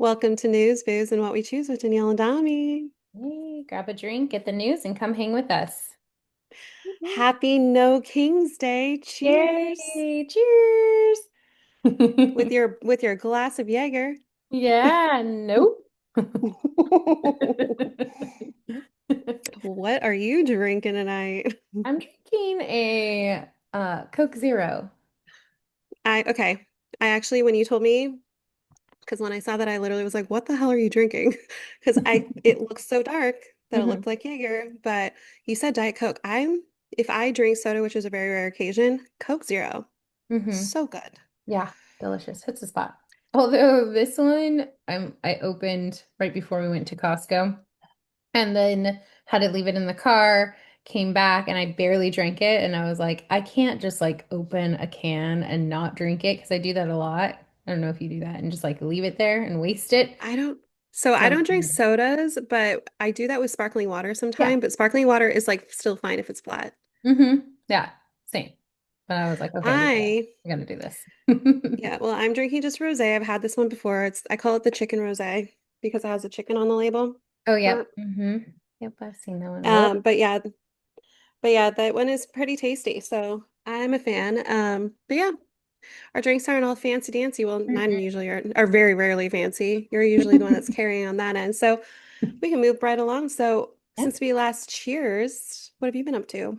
Welcome to News, Booze, and What We Choose with Danielle and Dami. Hey, grab a drink, get the news, and come hang with us. Woohoo. Happy No King's Day. Cheers Yay! Cheers! with your glass of Jaeger. Yeah, nope. What are you drinking tonight? I'm drinking a Coke Zero. Okay. I actually, when you told me, because when I saw that, I literally was like, "What the hell are you drinking?" Because it looks so dark that it hmm looked like Jaeger, but you said Diet Coke. If I drink soda, which is a very rare occasion, Coke Zero, hmm so good. Yeah, delicious. Hits the spot. Although this one, I opened right before we went to Costco. And then had to leave it in the car, came back, and I barely drank it. And I was like, I can't just like open a can and not drink it because I do that a lot. I don't know if you do that and just like leave it there and waste it. I don't, so So I don't drink sodas, but I do that with sparkling water yeah. sometimes. But sparkling water is like still fine if it's flat. Yeah, same. But I was like, okay, I, we gotta do this. yeah, well, I'm drinking just rosé. I've had this one before. I call it the chicken rosé because it has a chicken on the label. Oh, Uh, yep. Yep, I've seen that one. Whoa. but yeah, that one is pretty tasty. So I'm a fan. But yeah, our drinks aren't all fancy dancy. Well, mine Mhm. usually are very rarely fancy. You're usually the one that's carrying on that end. So we can move right along. So, Yeah. since we last cheers, what have you been up to?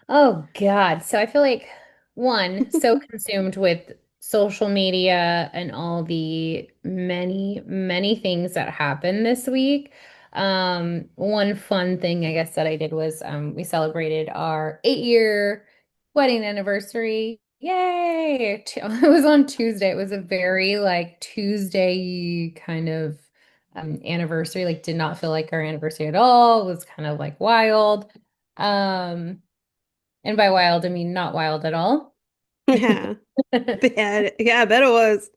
Oh God. So I feel like one, so consumed with social media and all the many, many things that happened this week. One fun thing I guess that I did was we celebrated our 8-year wedding anniversary. Yay! It was on Tuesday. It was a very like Tuesday kind of anniversary. Like did not feel like our anniversary at all. It was kind of like wild. Um and by wild, I mean not wild at all. Yeah, bad. Yeah, I bet it was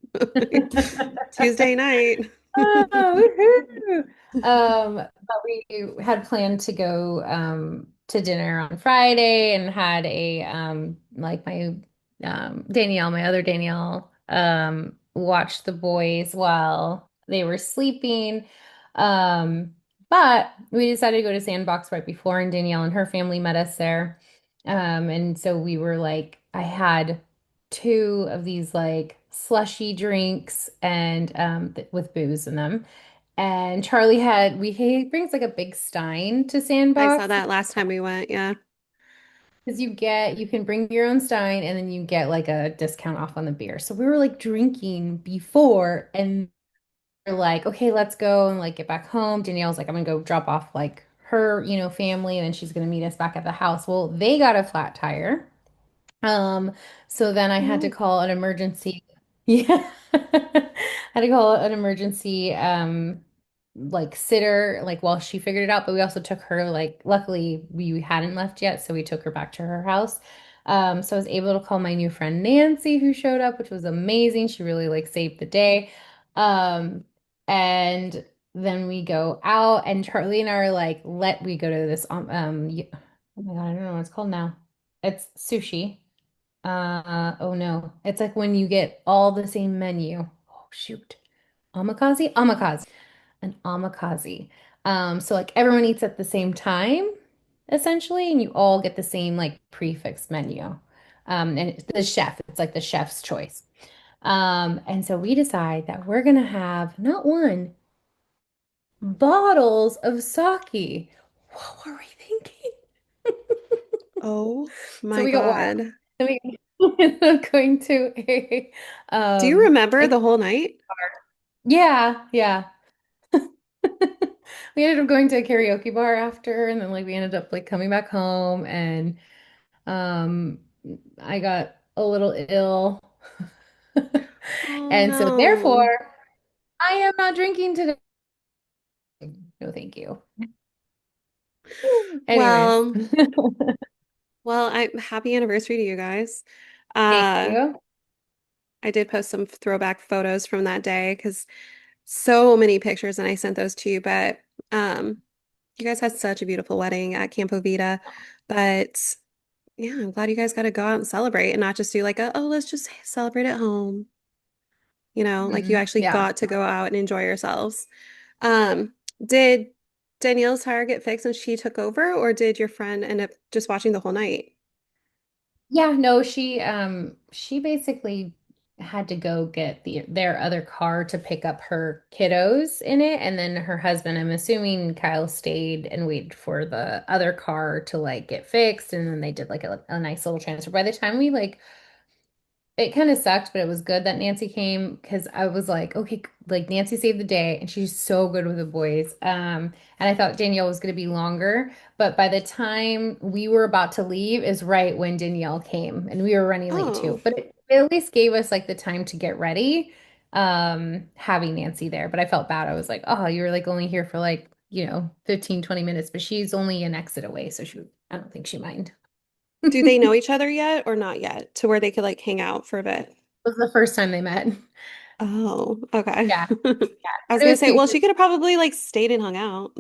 Tuesday night. Oh, woohoo. But we had planned to go to dinner on Friday and had a like my Danielle, my other Danielle, watch the boys while they were sleeping. Um, but we decided to go to Sandbox right before, and Danielle and her family met us there. And so we were like, I had two of these like slushy drinks and th with booze in them. And Charlie had he brings like a big stein to I saw Sandbox that last time we went. Yeah. because you can bring your own stein and then you get like a discount off on the beer. So we were like drinking before and we're like, okay, let's go and like get back home. Danielle's like, I'm gonna go drop off like her, family, and then she's gonna meet us back at the house. Well, they got a flat tire. Um, so then I Oh had to no. call an emergency. Yeah. I had to call an emergency like sitter like while she figured it out, but we also took her like luckily we hadn't left yet, so we took her back to her house. So I was able to call my new friend Nancy who showed up, which was amazing. She really like saved the day. Um and then we go out and Charlie and I are like, let we go to this oh my God, I don't know what it's called now. It's sushi. Oh no. It's like when you get all the same menu. Oh shoot. Omakase? Omakase. An omakase. So like everyone eats at the same time, essentially, and you all get the same like prefix menu. And it's the chef, it's like the chef's choice. And so we decide that we're gonna have not one, bottles of sake. What were we thinking? Oh So my we got wild. God. Then we ended up going to Do you remember a the whole night? yeah, yeah. We ended up going to a karaoke bar after, and then like we ended up like coming back home, and um, I got a little ill, Oh and so no. therefore I am not drinking today. No, thank you. Anyways, Well, I happy anniversary to you guys. thank Uh, you. I did post some throwback photos from that day because so many pictures, and I sent those to you. But you guys had such a beautiful wedding at Campo Vita. But yeah, I'm glad you guys got to go out and celebrate and not just do like a, oh, let's just celebrate at home. like you actually Yeah. got to go out and enjoy yourselves. Um, did Danielle's tire get fixed and she took over, or did your friend end up just watching the whole night? Yeah, no, she basically had to go get their other car to pick up her kiddos in it, and then her husband, I'm assuming Kyle stayed and waited for the other car to like get fixed, and then they did like a nice little transfer. By the time we like it kind of sucked, but it was good that Nancy came because I was like, okay, like Nancy saved the day and she's so good with the boys. And I thought Danielle was going to be longer, but by the time we were about to leave is right when Danielle came and we were running late Oh, too. But it at least gave us like the time to get ready, having Nancy there. But I felt bad. I was like, oh, you were like only here for like, 15, 20 minutes, but she's only an exit away. So I don't think she mind. do they know each other yet or not yet to where they could like hang out for a bit? Was the first time they met. Oh, okay. Yeah. I was But it gonna was say, cute. well, she could have probably like stayed and hung out.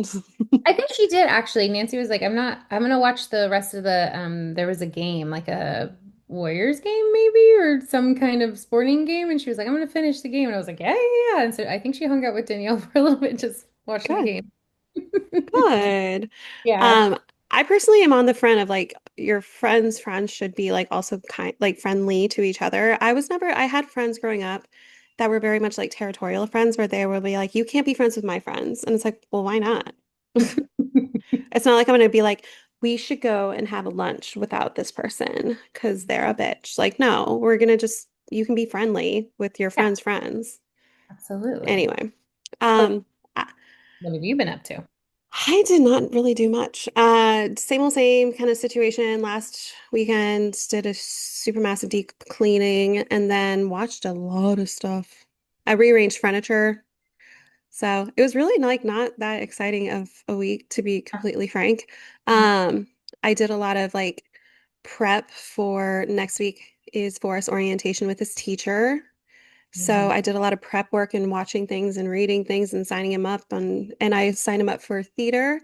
I think she did actually. Nancy was like, I'm gonna watch the rest of the there was a game, like a Warriors game maybe, or some kind of sporting game. And she was like, I'm gonna finish the game. And I was like, yeah, yeah, yeah. And so I think she hung out with Danielle for a little bit, just watching the Good, game. good. Yeah. Um, I personally am on the front of like your friends should be like also kind like friendly to each other. I had friends growing up that were very much like territorial friends where they would be like, you can't be friends with my friends. And it's like, well, why not? It's not like I'm gonna be like, we should go and have a lunch without this person because they're a bitch. Like, no, we're gonna just you can be friendly with your Yeah, friends' friends. absolutely. Anyway, So um, I, what have you been up to? I did not really do much. Same old same kind of situation. Last weekend did a super massive deep cleaning and then watched a lot of stuff. I rearranged furniture. So it was really like not that exciting of a week, to be completely frank. Um, I did a lot of like prep for next week is forest orientation with this teacher. So Mhm. I did a lot of prep work and watching things and reading things and signing him up and I signed him up for theater,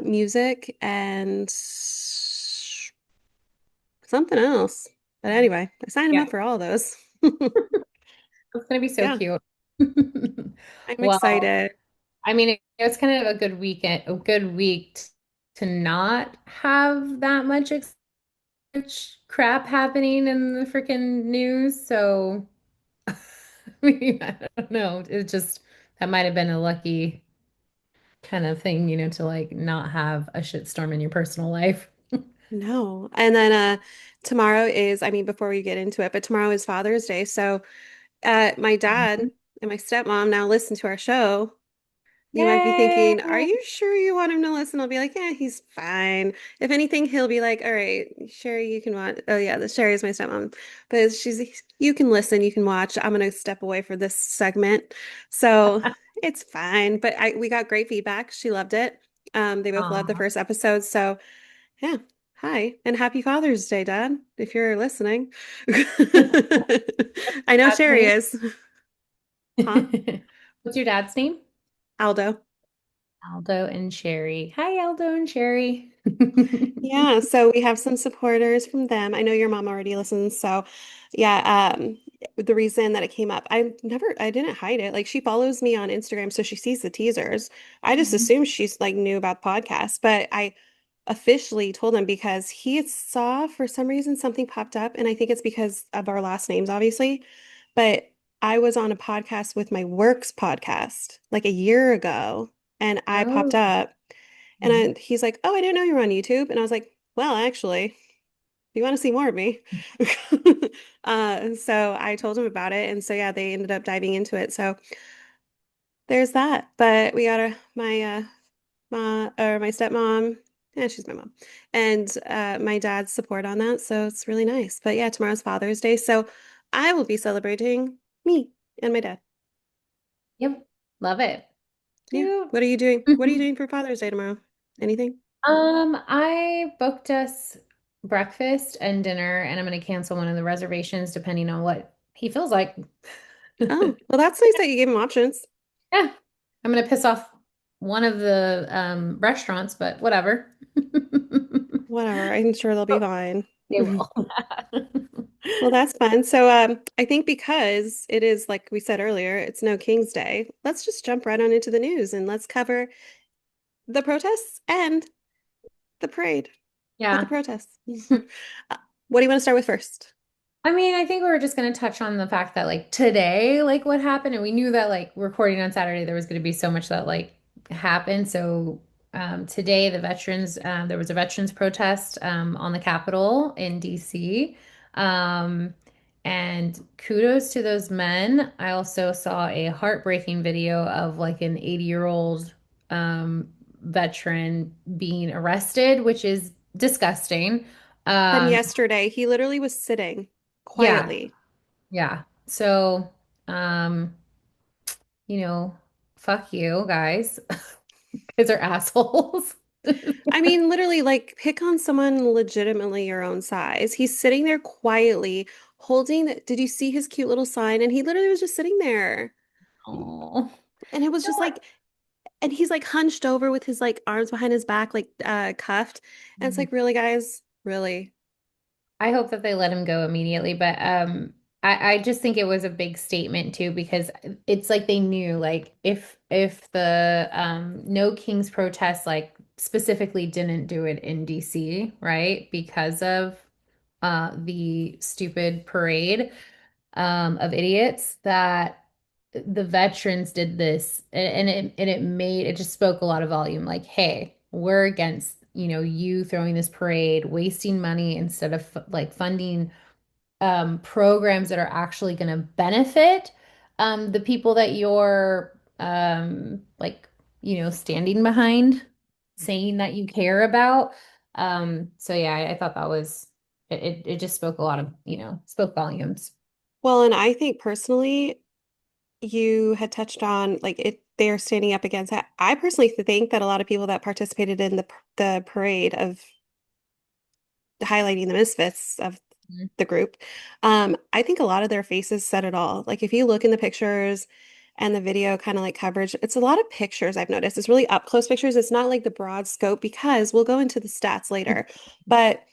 music, and something else. But anyway, I signed him Yeah, up for all those. it's gonna be so Yeah, cute. I'm Well, excited. I mean, it was kind of a good weekend, a good week to not have that much crap happening in the freaking news. So, I mean, I don't know. That might have been a lucky kind of thing, to like not have a shitstorm in your personal life. No. And then tomorrow is, I mean, before we get into it, but tomorrow is Father's Day. So my dad and my stepmom now listen to our show. You might be Yay! thinking, are you sure you want him to listen? I'll be like, yeah, he's fine. If anything, he'll be like, all right, Sherry, you can watch. Oh yeah, the Sherry is my stepmom. But you can listen, you can watch. I'm gonna step away for this segment. So it's fine. But we got great feedback. She loved it. They both loved the Aw. first episode. So yeah. Hi, and happy Father's Day, Dad, if you're listening. I know Dad's Sherry name? is. Huh? What's your dad's name? Aldo. Aldo and Sherry. Hi, Aldo and Sherry. Yeah, so we have some supporters from them. I know your mom already listens, so yeah, the reason that it came up, I didn't hide it. Like she follows me on Instagram, so she sees the teasers. I just Mhm. assumed she's like knew about podcasts, but I officially told him because he saw for some reason something popped up, and I think it's because of our last names, obviously. But I was on a podcast with my works podcast like a year ago, and I popped Oh. up. Mhm. He's like, "Oh, I didn't know you were on YouTube." And I was like, "Well, actually, if you want to see more of me." So I told him about it. And so, yeah, they ended up diving into it. So there's that. But we got my stepmom. Yeah, she's my mom. And my dad's support on that. So it's really nice. But yeah, tomorrow's Father's Day. So I will be celebrating me and my dad. Yep. Love it. Yeah. Cute. What are you doing? What are you doing for Father's Day tomorrow? Anything? I booked us breakfast and dinner, and I'm going to cancel one of the reservations depending on what he feels like. Oh, well, that's nice that you gave him options. Yeah. I'm going to piss off one of the restaurants, but whatever. Whatever. I'm sure they'll be fine. They will. Well, that's fun. So, I think because it is, like we said earlier, it's no King's Day, let's just jump right on into the news and let's cover the protests and the parade, but the Yeah. protests. What do you want to start with first? I mean, I think we were just going to touch on the fact that like today, like what happened, and we knew that like recording on Saturday, there was going to be so much that like happened. So today, there was a veterans protest on the Capitol in DC. Um, and kudos to those men. I also saw a heartbreaking video of like an 80-year-old veteran being arrested, which is disgusting. From Um, yesterday, he literally was sitting yeah. quietly. Yeah. So, um, you know, fuck you guys. Because they're assholes. I mean, literally, like, pick on someone legitimately your own size. He's sitting there quietly, holding, did you see his cute little sign? And he literally was just sitting there. Oh. And it was You know just what? like, and he's like hunched over with his like arms behind his back, like cuffed. And it's like, really, guys? Really? I hope that they let him go immediately, but I just think it was a big statement too because it's like they knew like if the No Kings protest like specifically didn't do it in DC, right? Because of the stupid parade of idiots that the veterans did this and it just spoke a lot of volume like hey we're against you throwing this parade wasting money instead of like funding programs that are actually going to benefit the people that you're like standing behind saying that you care about so yeah I thought that was it just spoke a lot of spoke volumes. Well, and I think personally, you had touched on like it, they're standing up against that. I personally think that a lot of people that participated in the parade of highlighting the misfits of the group, I think a lot of their faces said it all. Like if you look in the pictures and the video kind of like coverage, it's a lot of pictures I've noticed. It's really up close pictures. It's not like the broad scope because we'll go into the stats later. But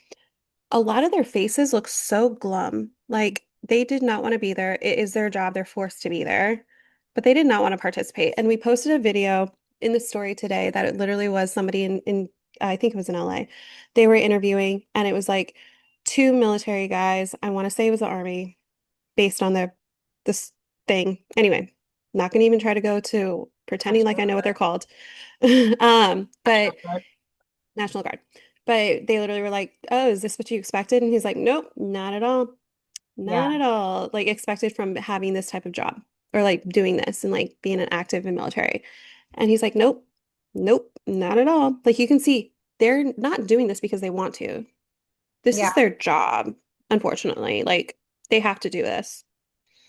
a lot of their faces look so glum. Like they did not want to be there. It is their job. They're forced to be there, but they did not want to participate. And we posted a video in the story today that it literally was somebody in I think it was in LA. They were interviewing, and it was like two military guys. I want to say it was the army based on this thing. Anyway, not gonna even try to go to pretending like National I know what they're Guard. called. But National Guard. National Guard. But they literally were like, "Oh, is this what you expected?" And he's like, "Nope, not at all. Not Yeah. at all. Like expected from having this type of job or like doing this and like being an active in military." And he's like, "Nope. Nope, not at all." Like you can see they're not doing this because they want to. This Yeah. is their job, unfortunately. Like they have to do this.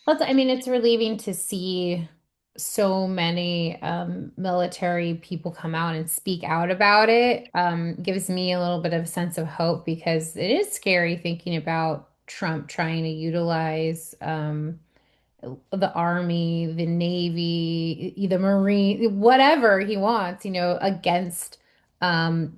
I mean, it's relieving to see so many military people come out and speak out about it. Gives me a little bit of a sense of hope because it is scary thinking about Trump trying to utilize the Army, the Navy, the Marine, whatever he wants, against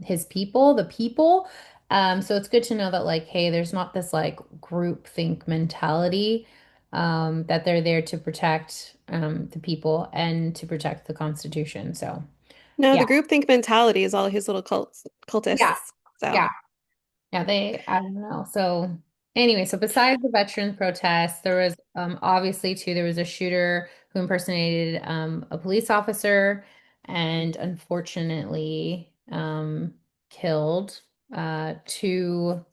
his people, the people. So it's good to know that like, hey, there's not this like group think mentality, that they're there to protect the people and to protect the Constitution. So No, yeah, the groupthink mentality is all his little yeah, cultists. So yeah. Yeah, I don't know. So anyway, so besides the veterans protest, there was obviously too, there was a shooter who impersonated a police officer and unfortunately killed two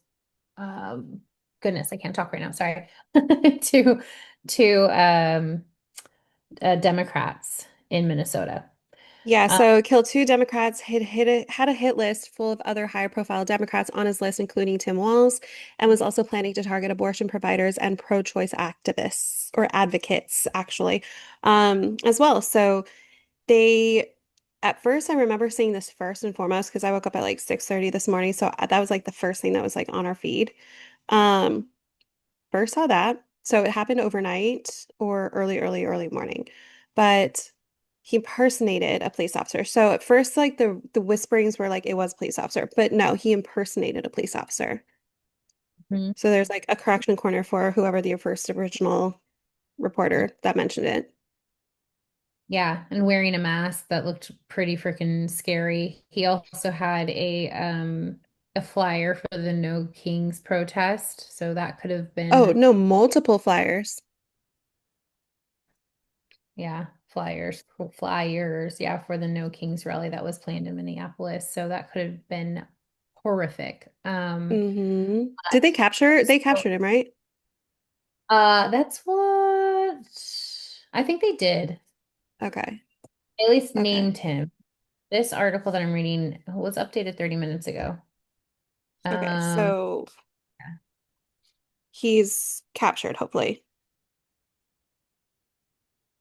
goodness, I can't talk right now, sorry. Two two Democrats in Minnesota. yeah, Uh, so killed two Democrats, had a hit list full of other high-profile Democrats on his list, including Tim Walz, and was also planning to target abortion providers and pro-choice activists or advocates, actually, as well. So they, at first, I remember seeing this first and foremost because I woke up at like 6:30 this morning, so that was like the first thing that was like on our feed. Um, First saw that. So it happened overnight or early morning. But he impersonated a police officer. So at first, like the whisperings were like it was a police officer, but no, he impersonated a police officer. Mhm. So there's like a correction corner for whoever the first original reporter that mentioned it. Yeah, and wearing a mask that looked pretty freaking scary. He also had a flyer for the No Kings protest, so that could have Oh, been no, multiple flyers. yeah, flyers, yeah, for the No Kings rally that was planned in Minneapolis. So that could have been horrific. Did they capture? They So, captured him, right? that's what I think they did. Okay. They at least Okay. named him. This article that I'm reading was updated 30 minutes ago. Okay. Um, So he's captured, hopefully.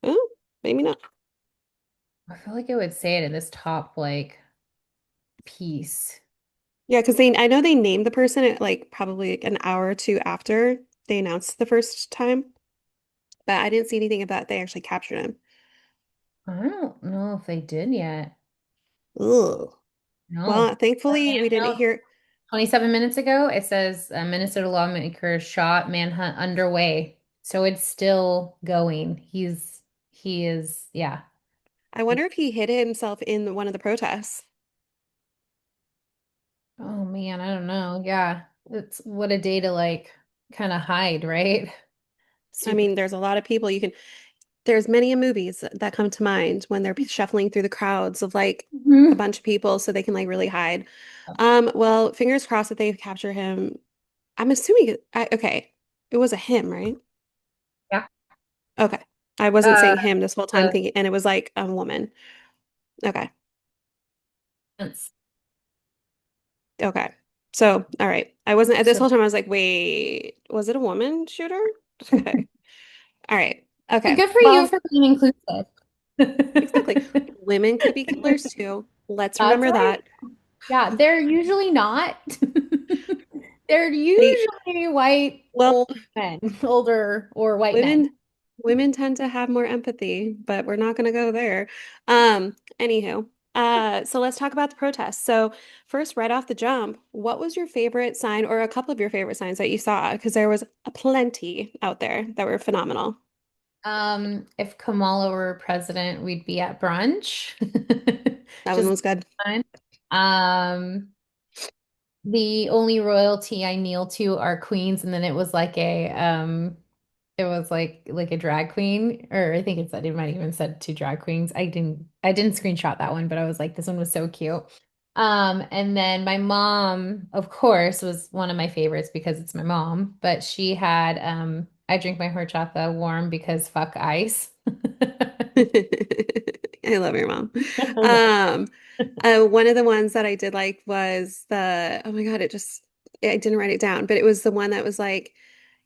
Oh, maybe not. I feel like it would say it in this top like piece. Yeah, because I know they named the person at like probably like an hour or two after they announced the first time, but I didn't see anything about they actually captured him. I don't know if they did yet. Ugh. No. Well, thankfully we didn't No. hear. 27 minutes ago, it says Minnesota lawmakers shot manhunt underway. So it's still going. He is, yeah. I wonder if he hid himself in one of the protests. Oh man, I don't know. Yeah. It's what a day to like kind of hide, right? I Super. mean, there's a lot of people you can. There's many a movies that come to mind when they're shuffling through the crowds of like a Mhm. bunch of people so they can like really hide. Well, fingers crossed that they capture him. I'm assuming okay. It was a him, right? Yeah. Okay. I wasn't Uh, saying him this whole time uh, thinking, and it was like a woman. Okay. it's- Okay. So, all right. I wasn't at this so whole time. I was like, wait, was it a woman shooter? Okay. All right. Okay. good for you Well, for being inclusive. exactly. Women could be killers too. Let's That's remember right. that. Yeah, they're usually not. They're They, usually white, well, old men, older or white men. women tend to have more empathy, but we're not going to go there. Anywho, so let's talk about the protests. So first, right off the jump, what was your favorite sign or a couple of your favorite signs that you saw? Because there was a plenty out there that were phenomenal. If Kamala were president, we'd be at brunch. That one Just was good. fine. Um, the only royalty I kneel to are queens, and then it was like it was like a drag queen, or I think it said it might even said two drag queens. I didn't screenshot that one, but I was like, this one was so cute. And then my mom, of course, was one of my favorites because it's my mom, but she had I drink my horchata warm because fuck ice. I love your mom. Yeah. Um, one of the ones that I did like was oh my God, I didn't write it down, but it was the one that was like,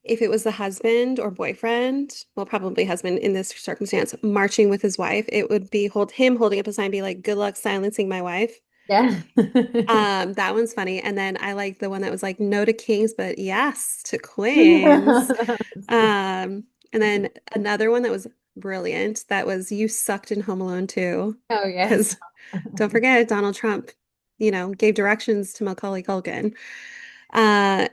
if it was the husband or boyfriend, well, probably husband in this circumstance, marching with his wife, it would be him holding up a sign, be like, good luck silencing my wife. Yeah. That one's funny. And then I like the one that was like, no to kings, but yes to queens. And then another one that was brilliant that was you sucked in Home Alone too. Oh yes. Because don't forget, Donald Trump, gave directions to Macaulay Culkin. Uh,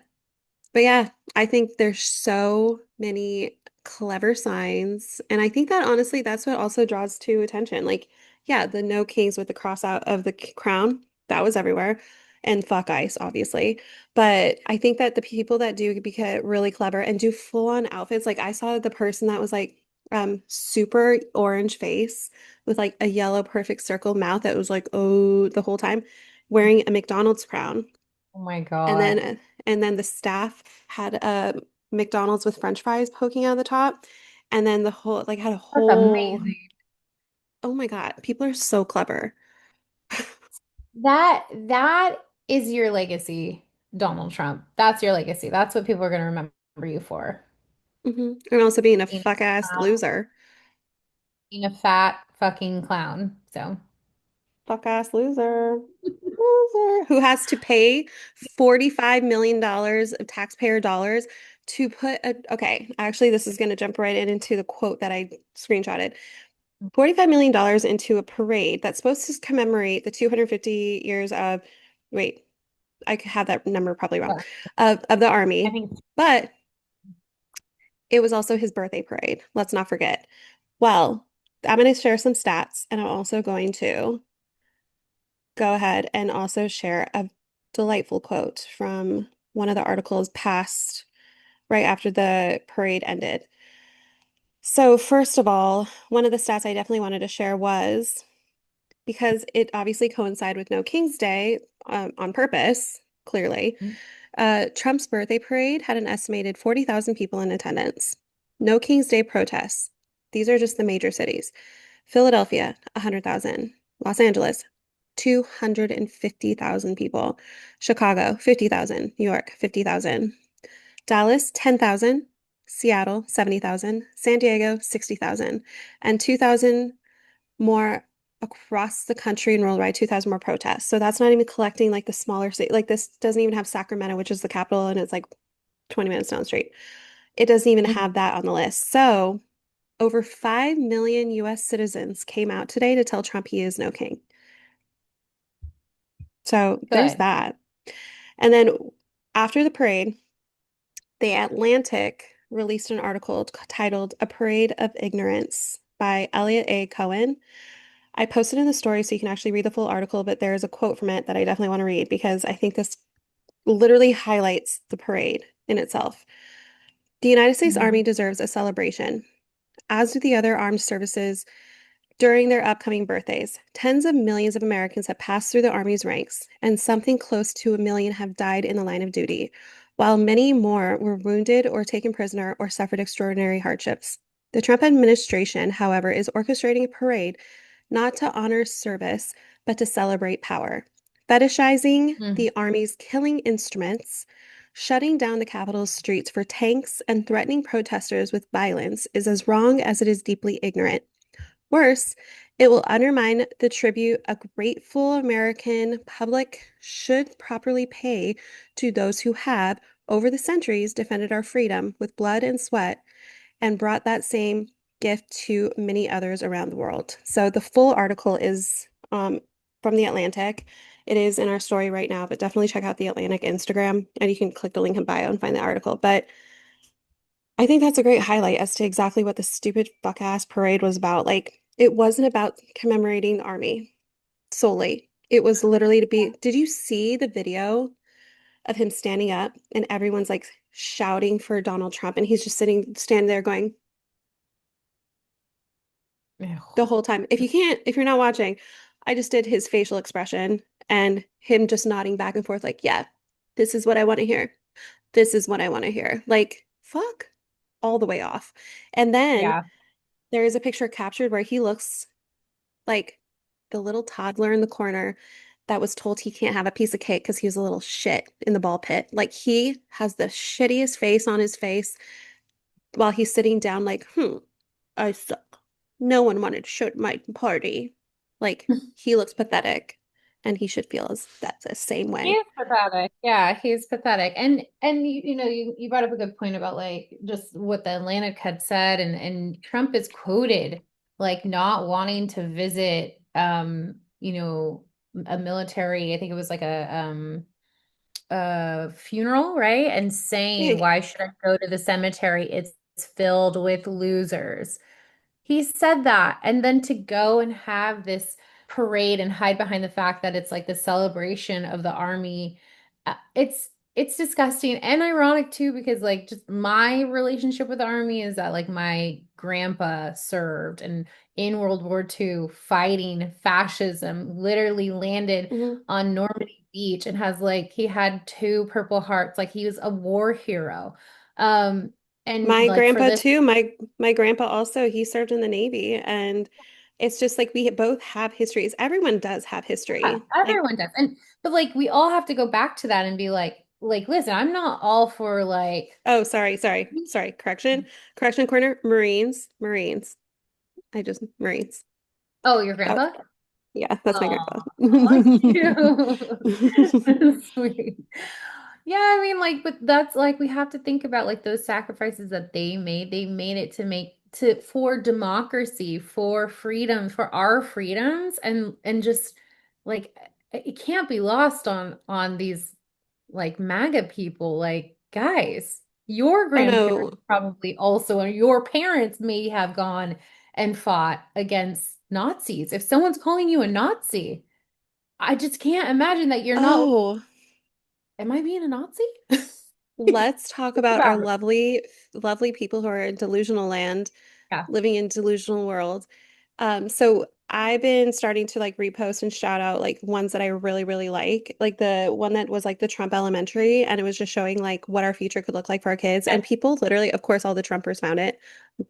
but yeah, I think there's so many clever signs. And I think that honestly, that's what also draws to attention. Like, yeah, the no kings with the cross out of the crown, that was everywhere. And fuck ice, obviously. But I think that the people that do become really clever and do full on outfits, like I saw the person that was like super orange face with like a yellow perfect circle mouth that was like, oh, the whole time wearing a McDonald's crown. Oh my And God. then the staff had a McDonald's with French fries poking out of the top. And then the whole like had a That's whole amazing. oh my God, people are so clever. That is your legacy, Donald Trump. That's your legacy. That's what people are going to remember you for. And also being a Being fuck ass loser. being a fat fucking clown. So, Fuck ass loser. Loser. Who has to pay $45 million of taxpayer dollars to put okay, actually this is gonna jump right into the quote that I screenshotted. $45 million into a parade that's supposed to commemorate the 250 years of, wait. I could have that number probably wrong, Yeah. of the I army. think But it was also his birthday parade. Let's not forget. Well, I'm going to share some stats, and I'm also going to go ahead and also share a delightful quote from one of the articles passed right after the parade ended. So, first of all, one of the stats I definitely wanted to share was because it obviously coincided with No King's Day on purpose, clearly. Trump's birthday parade had an estimated 40,000 people in attendance. No King's Day protests. These are just the major cities. Philadelphia, 100,000. Los Angeles, 250,000 people. Chicago, 50,000. New York, 50,000. Dallas, 10,000. Seattle, 70,000. San Diego, 60,000. And 2,000 more across the country and worldwide, 2,000 more protests. So that's not even collecting like the smaller state. Like this doesn't even have Sacramento, which is the capital, and it's like 20 minutes down the street. It doesn't even Mhm. have that on the list. So over 5 million US citizens came out today to tell Trump he is no king. So there's good. that. And then after the parade, The Atlantic released an article titled A Parade of Ignorance by Elliot A. Cohen. I posted in the story so you can actually read the full article, but there is a quote from it that I definitely want to read because I think this literally highlights the parade in itself. The United States Mhm. Army deserves a celebration, as do the other armed services during their upcoming birthdays. Tens of millions of Americans have passed through the Army's ranks, and something close to a million have died in the line of duty, while many more were wounded or taken prisoner or suffered extraordinary hardships. The Trump administration, however, is orchestrating a parade not to honor service, but to celebrate power, fetishizing Mhm. the Army's killing instruments. Shutting down the Capitol's streets for tanks and threatening protesters with violence is as wrong as it is deeply ignorant. Worse, it will undermine the tribute a grateful American public should properly pay to those who have, over the centuries, defended our freedom with blood and sweat and brought that same gift to many others around the world. So the full article is from The Atlantic. It is in our story right now, but definitely check out The Atlantic Instagram and you can click the link in bio and find the article. But I think that's a great highlight as to exactly what the stupid fuck ass parade was about. Like, it wasn't about commemorating the army solely. It was literally to be. Did you see the video of him standing up and everyone's like shouting for Donald Trump and he's just standing there going Ew. the whole time. If you're not watching, I just did his facial expression and him just nodding back and forth, like, yeah, this is what I want to hear. This is what I want to hear. Like, fuck all the way off. And then Yeah. there is a picture captured where he looks like the little toddler in the corner that was told he can't have a piece of cake because he was a little shit in the ball pit. Like he has the shittiest face on his face while he's sitting down, like, I suck. No one wanted to show my party. Like he looks pathetic, and he should feel as that's the same He way. is pathetic. Yeah, he's pathetic. And you brought up a good point about like just what the Atlantic had said and Trump is quoted like not wanting to visit a military, I think it was like a funeral, right? And saying, Yeah. why should I go to the cemetery? It's filled with losers. He said that. And then to go and have this parade and hide behind the fact that it's like the celebration of the army, it's disgusting and ironic too, because like just my relationship with the army is that like my grandpa served and in World War II fighting fascism, literally landed Mhm. on Normandy Beach and has like he had two Purple Hearts, like he was a war hero. Um, and My like for grandpa this. too. My grandpa also, he served in the Navy, and it's just like we both have histories. Everyone does have Yeah, history. Like, everyone does. And but like we all have to go back to that and be like, listen, I'm not all for like oh, sorry. Correction corner. Marines. I just Marines. oh, your That was, grandpa? yeah, that's my grandpa. Oh, cute. Sweet. Yeah, I mean, like, but that's like we have to think about like those sacrifices that they made. They made it to make to for democracy, for freedom, for our freedoms, and just like it can't be lost on these like MAGA people, like, guys, your Oh grandparents no. probably also, and your parents may have gone and fought against Nazis. If someone's calling you a Nazi, I just can't imagine that you're not, Oh, am I being a Nazi? let's talk about our About it. lovely, lovely people who are in delusional land, Yeah. living in delusional world. So I've been starting to like repost and shout out like ones that I really, really like the one that was like the Trump Elementary, and it was just showing like what our future could look like for our kids. And people literally, of course, all the Trumpers found it.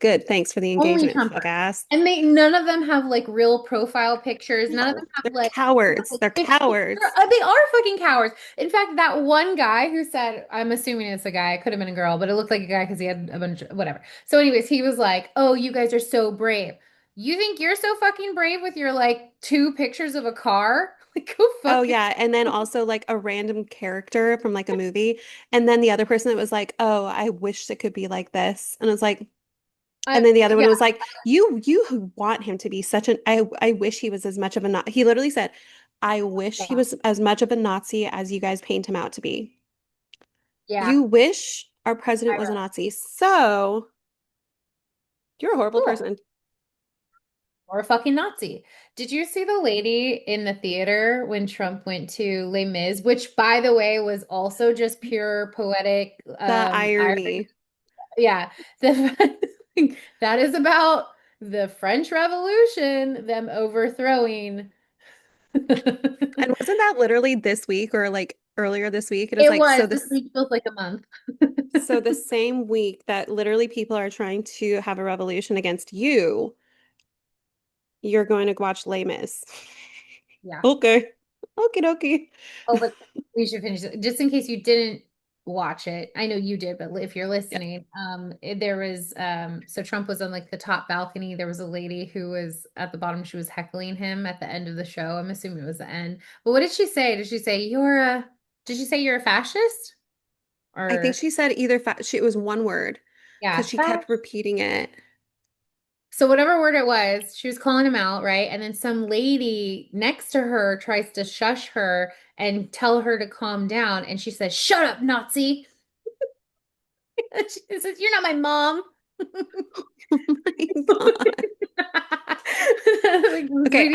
Good, thanks for the Only engagement, fuck Trumpers. ass. And they none of them have like real profile pictures. None of them No, have they're like cowards. They're cowards. they are fucking cowards. In fact, that one guy who said, I'm assuming it's a guy, it could have been a girl, but it looked like a guy because he had a bunch of whatever. So, anyways, he was like, "Oh, you guys are so brave. You think you're so fucking brave with your like two pictures of a car? Like, go Oh fuck yeah, and then also like a random character from like a movie, and then the other person that was like, "Oh, I wish it could be like this," and it's like, and then the other one Yeah, was like, "You want him to be such an I wish he was as much of a Nazi." He literally said, "I wish he yeah, was as much of a Nazi as you guys paint him out to be." yeah. You wish our president was a Nazi, so you're a horrible Cool. person. Or a fucking Nazi. Did you see the lady in the theater when Trump went to Les Mis, which by the way was also just pure poetic The irony? irony. Yeah. That is about the French Revolution, them overthrowing. And wasn't that literally this week or like earlier this week? It was It like was. so This this week feels like a month. So the same week that literally people are trying to have a revolution against you, you're going to watch Les Mis. Yeah. Okay. Okie dokie. Oh, but we should finish it. Just in case you didn't watch it. I know you did, but if you're Yeah. listening, there was so Trump was on like the top balcony. There was a lady who was at the bottom. She was heckling him at the end of the show. I'm assuming it was the end. But what did she say? Did she say you're a fascist? I think Or she said either it was one word because yeah, she kept repeating it. so whatever word it was, she was calling him out, right? And then some lady next to her tries to shush her and tell her to calm down. And she says, "Shut up, Nazi." She says, "You're not my mom." Oh my God. Like this Okay, lady,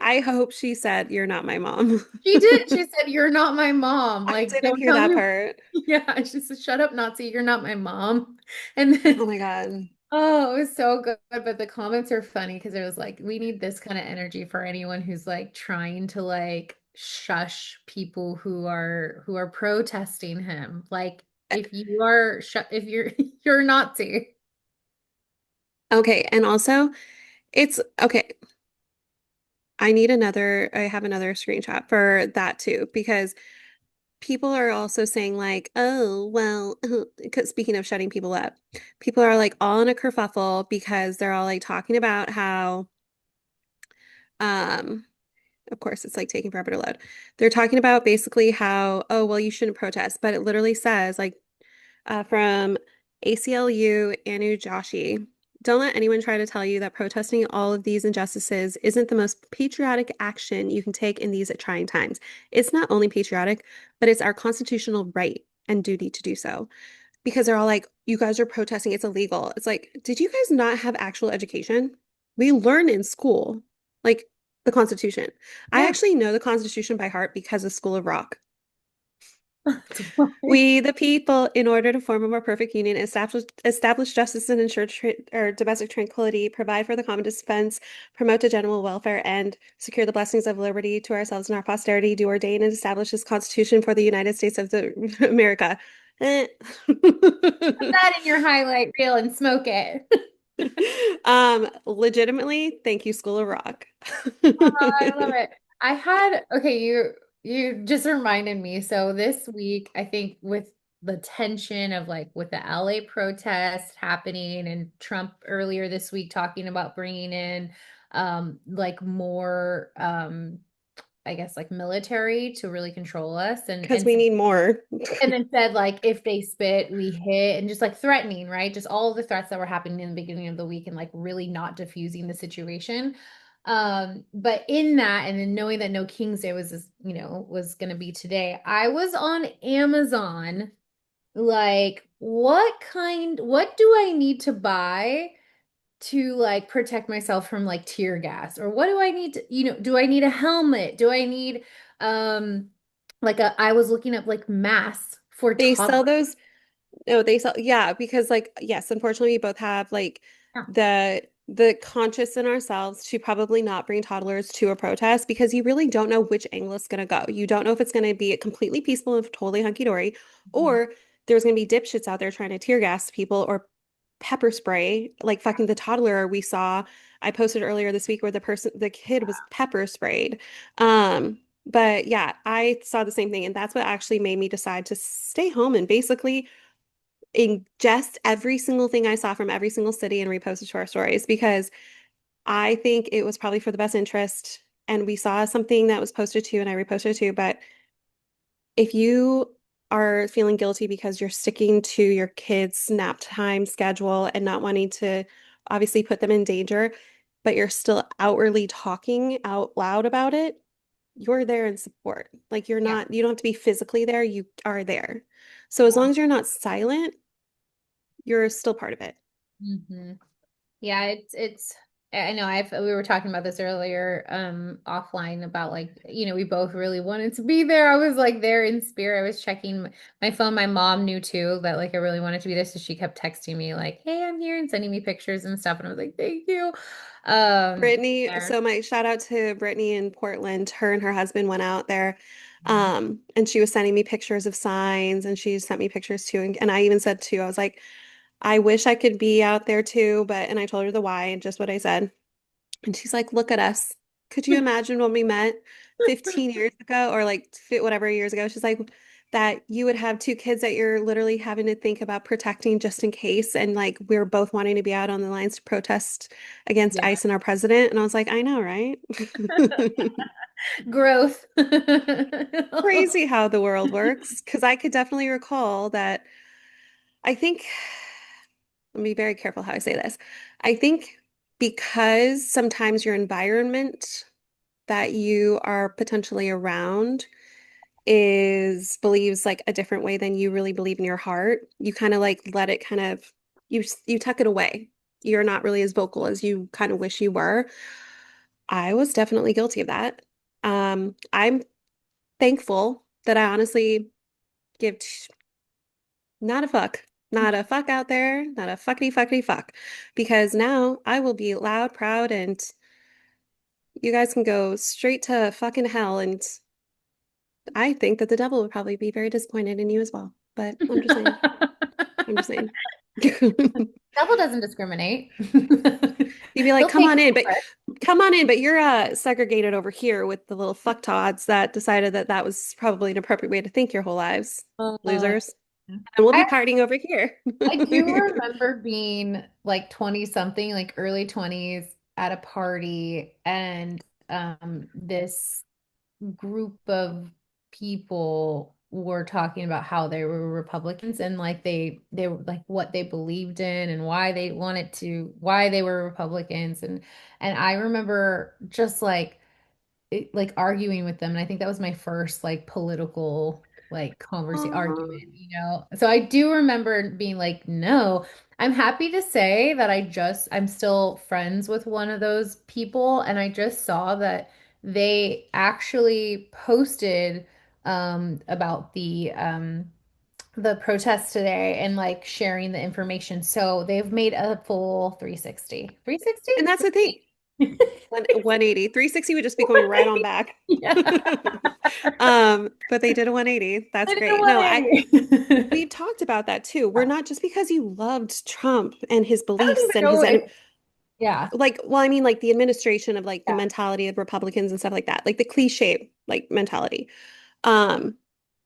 I hope she said you're not my mom. she did. She said, "You're not my mom. I Like, didn't don't hear tell that me." part. Yeah, she said, "Shut up, Nazi. You're not my mom." And Oh then my God. oh, it was so good. But the comments are funny because it was like, we need this kind of energy for anyone who's like trying to like shush people who are protesting him. Like if you are if you're you're a Nazi. Okay, and also it's okay. I have another screenshot for that too, because people are also saying like, oh, well, 'cause speaking of shutting people up, people are like all in a kerfuffle because they're all like talking about how, um, of course, it's like taking forever to load. They're talking about basically how, oh, well, you shouldn't protest, but it literally says like from ACLU Anu Joshi. Don't let anyone try to tell you that protesting all of these injustices isn't the most patriotic action you can take in these trying times. It's not only patriotic, but it's our constitutional right and duty to do so. Because they're all like, you guys are protesting, it's illegal. It's like, did you guys not have actual education? We learn in school, like the Constitution. I Yeah. actually know the Constitution by heart because of School of Rock. That's why. We, the people, in order to form a more perfect union, establish justice and ensure or domestic tranquility, provide for the common defense, promote the general welfare, and secure the blessings of liberty to ourselves and our posterity, do ordain and establish this Constitution for the United States of America. Eh. Put that in your highlight reel and smoke it. Legitimately, thank you, School of Rock. I love it. I had okay, you just reminded me. So this week, I think with the tension of like with the LA protest happening and Trump earlier this week talking about bringing in like more I guess like military to really control us Because we need more. and then said like if they spit, we hit and just like threatening, right? Just all of the threats that were happening in the beginning of the week and like really not diffusing the situation. But in that, and then knowing that No King's Day was gonna be today, I was on Amazon, like, what do I need to buy to like protect myself from like tear gas? Or what do I need to, do I need a helmet? Do I need um I was looking up like masks for They sell toddlers. those. No, they sell, yeah, because like yes, unfortunately we both have like Yeah. the conscious in ourselves to probably not bring toddlers to a protest because you really don't know which angle it's gonna go. You don't know if it's gonna be completely peaceful and totally hunky-dory, Mhm. or there's gonna be dipshits out there trying to tear gas people or pepper spray, like fucking the toddler we saw. I posted earlier this week where the kid was pepper sprayed. But yeah, I saw the same thing, and that's what actually made me decide to stay home and basically ingest every single thing I saw from every single city and repost it to our stories because I think it was probably for the best interest. And we saw something that was posted too, and I reposted it too. But if you are feeling guilty because you're sticking to your kids' nap time schedule and not wanting to obviously put them in danger, but you're still outwardly talking out loud about it, you're there in support. Like Yeah. you don't have to be physically there, you are there. So as long as you're not silent, you're still part of it. Hmm. Yeah, it's I know we were talking about this earlier offline about like, we both really wanted to be there. I was like there in spirit. I was checking my phone. My mom knew too that like I really wanted to be there, so she kept texting me like, "Hey, I'm here," and sending me pictures and stuff, and I was like, "Thank you." Brittany, There. so my shout out to Brittany in Portland. Her and her husband went out there. And she was sending me pictures of signs and she sent me pictures too. And I even said too, I was like, I wish I could be out there too, and I told her the why and just what I said. And she's like, look at us. Could you imagine when we met 15 years ago or like whatever years ago? She's like, that you would have two kids that you're literally having to think about protecting just in case. And like, we're both wanting to be out on the lines to protest against Yeah. ICE and our president. And I was like, I know, right? Growth. Crazy how the world works. Because I could definitely recall that I think, let me be very careful how I say this. I think because sometimes your environment that you are potentially around is believes like a different way than you really believe in your heart. You kind of like let it kind of you tuck it away. You're not really as vocal as you kind of wish you were. I was definitely guilty of that. I'm thankful that I honestly give not a fuck. Not a fuck out there, not a fuckity fuckity fuck. Because now I will be loud, proud, and you guys can go straight to fucking hell. And I think that the devil would probably be very disappointed in you as well. But I'm just saying. I'm just saying. You'd Devil doesn't discriminate. be like, He'll take come on in, but you're segregated over here with the little fucktods that decided that that was probably an appropriate way to think your whole lives, it. losers. And we'll be I partying over here. I do remember being like 20 something, like early 20s at a party, and this group of people were talking about how they were Republicans, and like they were like what they believed in and why they were Republicans, and I remember just like arguing with them. And I think that was my first like political like conversation Aw. argument. So I do remember being like, no, I'm happy to say that I'm still friends with one of those people. And I just saw that they actually posted about the protest today and like sharing the information. So they've made a full 360. 360? And that's the thing. 180. 360 would just be going right on back. Yeah. But they did a 180. That's I did a great. No, we've 180. talked about that too. We're not just because you loved Trump and his I don't beliefs even and know his if, yeah. like, well, I mean, like the administration of like the Yeah. mentality of Republicans and stuff like that, like the cliche like mentality. Um,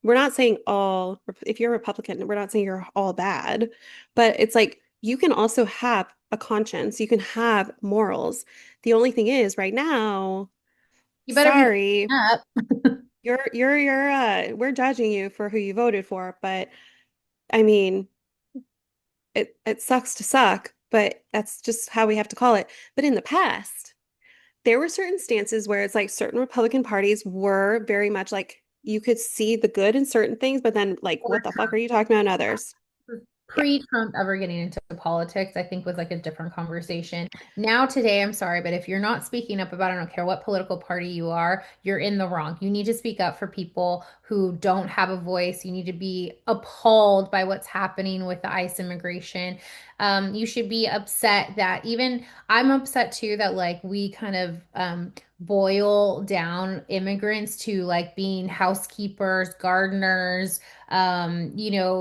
we're not saying all, if you're a Republican, we're not saying you're all bad, but it's like you can also have a conscience, you can have morals. The only thing is, right now, You better be sorry, up. we're judging you for who you voted for, but I mean, it sucks to suck, but that's just how we have to call it. But in the past, there were certain stances where it's like certain Republican parties were very much like you could see the good in certain things, but then like, what the fuck are you talking about in others? Yeah. Pre-Trump ever getting into politics, I think was like a different conversation. Now today, I'm sorry, but if you're not speaking up about, I don't care what political party you are, you're in the wrong. You need to speak up for people who don't have a voice. You need to be appalled by what's happening with the ICE immigration. You should be upset that even I'm upset too that like we kind of boil down immigrants to like being housekeepers, gardeners,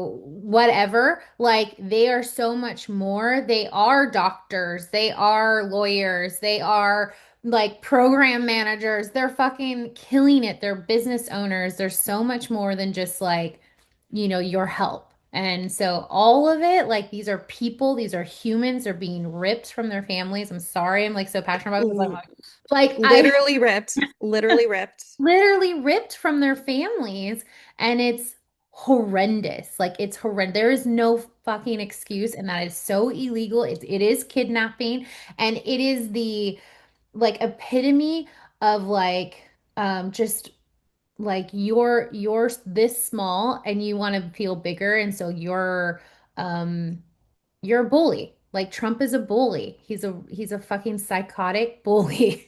whatever. Like they are so much more. They are doctors, they are lawyers, they are like program managers. They're fucking killing it. They're business owners. There's so much more than just like, your help. And so all of it, like these are people, these are humans, they're being ripped from their families. I'm sorry, I'm like so passionate about it because I'm L- like I Literally ripped. Literally ripped. literally ripped from their families, and it's horrendous. Like it's horrendous. There is no fucking excuse, and that is so illegal. It is kidnapping, and it is the like epitome of like just like you're this small and you want to feel bigger, and so you're a bully. Like Trump is a bully. He's a fucking psychotic bully.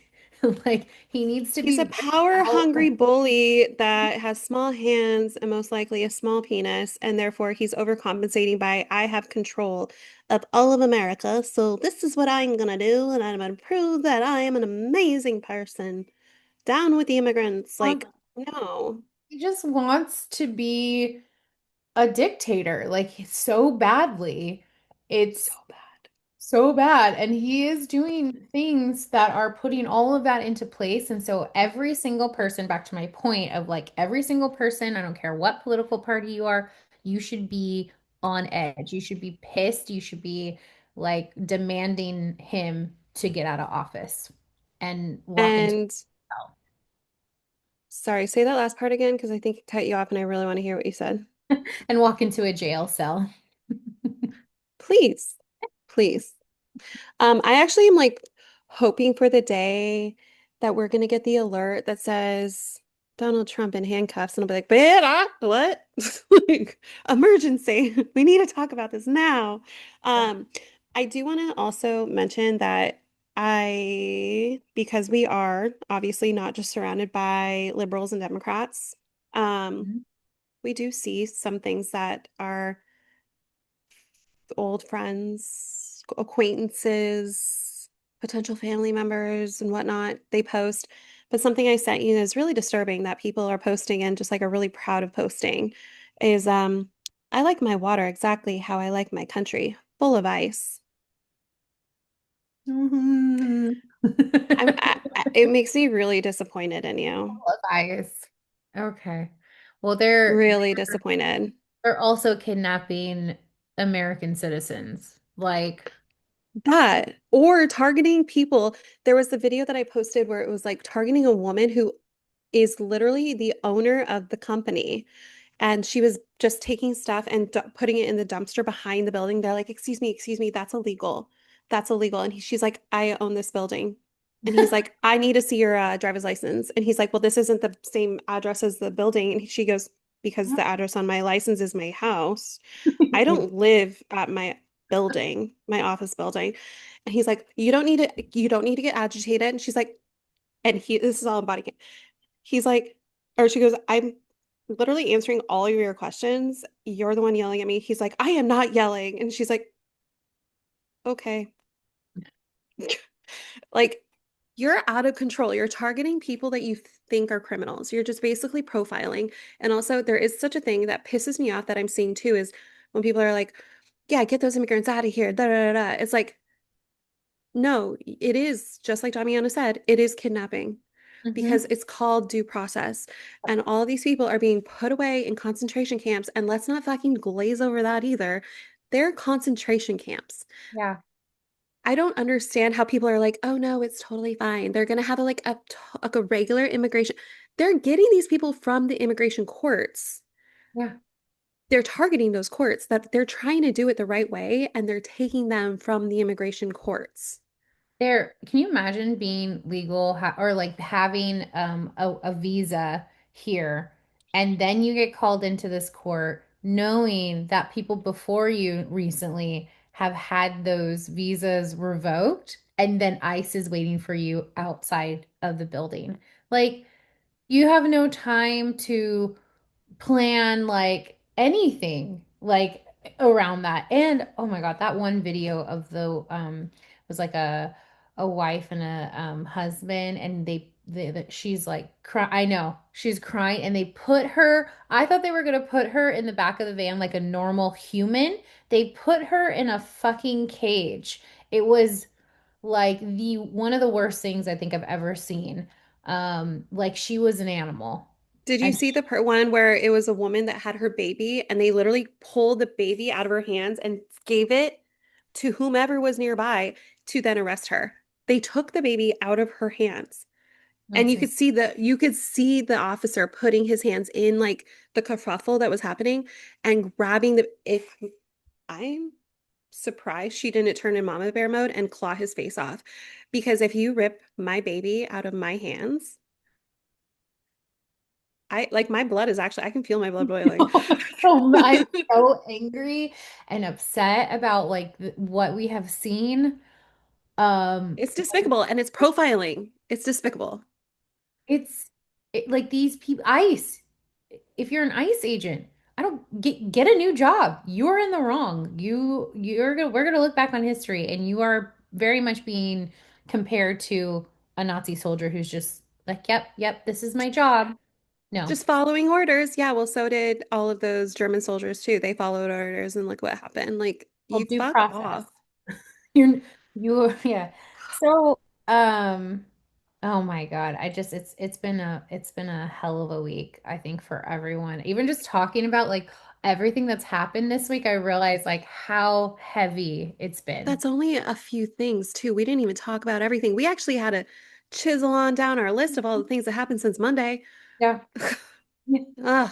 Like he needs to He's be a ripped out. power-hungry bully that has small hands and most likely a small penis, and therefore he's overcompensating by I have control of all of America, so this is what I'm gonna do, and I'm gonna prove that I am an amazing person. Down with the immigrants. Like, no. He just wants to be a dictator, like so badly. So It's bad. so bad. And he is doing things that are putting all of that into place. And so every single person, back to my point of like every single person, I don't care what political party you are, you should be on edge. You should be pissed. You should be like demanding him to get out of office and walk into And hell. sorry, say that last part again because I think it cut you off and I really want to hear what you said. And walk into a jail cell. Please. Please. I actually am like hoping for the day that we're gonna get the alert that says Donald Trump in handcuffs, and I'll be like, "Beta, what? Like, emergency. We need to talk about this now." Um, I do want to also mention that because we are obviously not just surrounded by liberals and Democrats, um, Mhm. we do see some things that are old friends, acquaintances, potential family members, and whatnot, they post. But something I sent you is really disturbing that people are posting and just like are really proud of posting is I like my water exactly how I like my country, full of ice. Mhm. It makes me really disappointed in you. Bias. Okay. Well, they're Really disappointed. they're also kidnapping American citizens. Like, That or targeting people. There was the video that I posted where it was like targeting a woman who is literally the owner of the company. And she was just taking stuff and putting it in the dumpster behind the building. They're like, excuse me, that's illegal. That's illegal. And she's like, I own this building. And he's like, I need to see your driver's license. And he's like, well, this isn't the same address as the building. And she goes, because the address on my license is my house. I don't live at my building, my office building. And he's like, you don't need to get agitated. And she's like, this is all in body cam. He's like, or she goes, I'm literally answering all of your questions. You're the one yelling at me. He's like, I am not yelling. And she's like, okay. Like, you're out of control. You're targeting people that you think are criminals. You're just basically profiling. And also, there is such a thing that pisses me off that I'm seeing too is when people are like, yeah, get those immigrants out of here. Da, da, da, da. It's like, no, it is just like Damiana said, it is kidnapping because Mhm. it's called due process. And all these people are being put away in concentration camps. And let's not fucking glaze over that either. They're concentration camps. Yeah. I don't understand how people are like, oh no, it's totally fine. They're gonna have like a regular immigration. They're getting these people from the immigration courts. Yeah. They're targeting those courts that they're trying to do it the right way, and they're taking them from the immigration courts. There, can you imagine being legal ha or like having a visa here and then you get called into this court knowing that people before you recently have had those visas revoked and then ICE is waiting for you outside of the building. Like you have no time to plan like anything like around that. And oh my God, that one video of the was like a wife and a husband and she's like cry I know she's crying and they put her I thought they were gonna put her in the back of the van like a normal human. They put her in a fucking cage. It was like the one of the worst things I think I've ever seen. Like she was an animal. Did you And see the one where it was a woman that had her baby and they literally pulled the baby out of her hands and gave it to whomever was nearby to then arrest her? They took the baby out of her hands. And that's you could see the officer putting his hands in like the kerfuffle that was happening and grabbing the if I'm surprised she didn't turn in mama bear mode and claw his face off. Because if you rip my baby out of my hands, I like my blood is actually I can feel my blood boiling. I'm so angry and upset about like what we have seen. Um, It's despicable and it's profiling. It's despicable. it's like these people, ICE. If you're an ICE agent, I don't get a new job. You're in the wrong. You're gonna we're gonna look back on history, and you are very much being compared to a Nazi soldier who's just like, yep, yep, this is my job. No, Just following orders. Yeah, well, so did all of those German soldiers too. They followed orders and look what happened. Like, well, you due fuck process. off. You're yeah. So, oh my God. I just it's been a hell of a week, I think, for everyone. Even just talking about like everything that's happened this week, I realized like how heavy it's been. That's only a few things too. We didn't even talk about everything. We actually had to chisel on down our list of all the things that happened since Monday. Yeah. Ugh.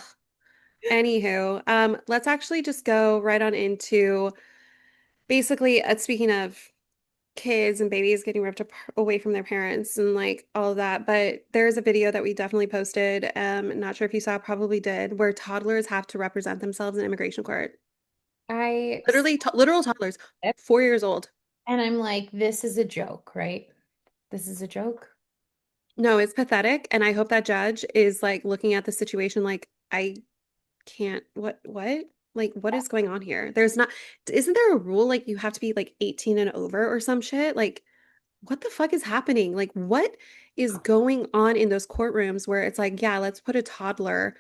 Anywho, let's actually just go right on into basically speaking of kids and babies getting ripped away from their parents and like all of that. But there's a video that we definitely posted. Not sure if you saw, probably did, where toddlers have to represent themselves in immigration court. I Literally, literal toddlers, 4 years old. and I'm like, this is a joke, right? This is a joke. No, it's pathetic. And I hope that judge is like looking at the situation like, I can't, what? Like, what is going on here? There's not, isn't there a rule like you have to be like 18 and over or some shit? Like, what the fuck is happening? Like, what is going on in those courtrooms where it's like, yeah, let's put a toddler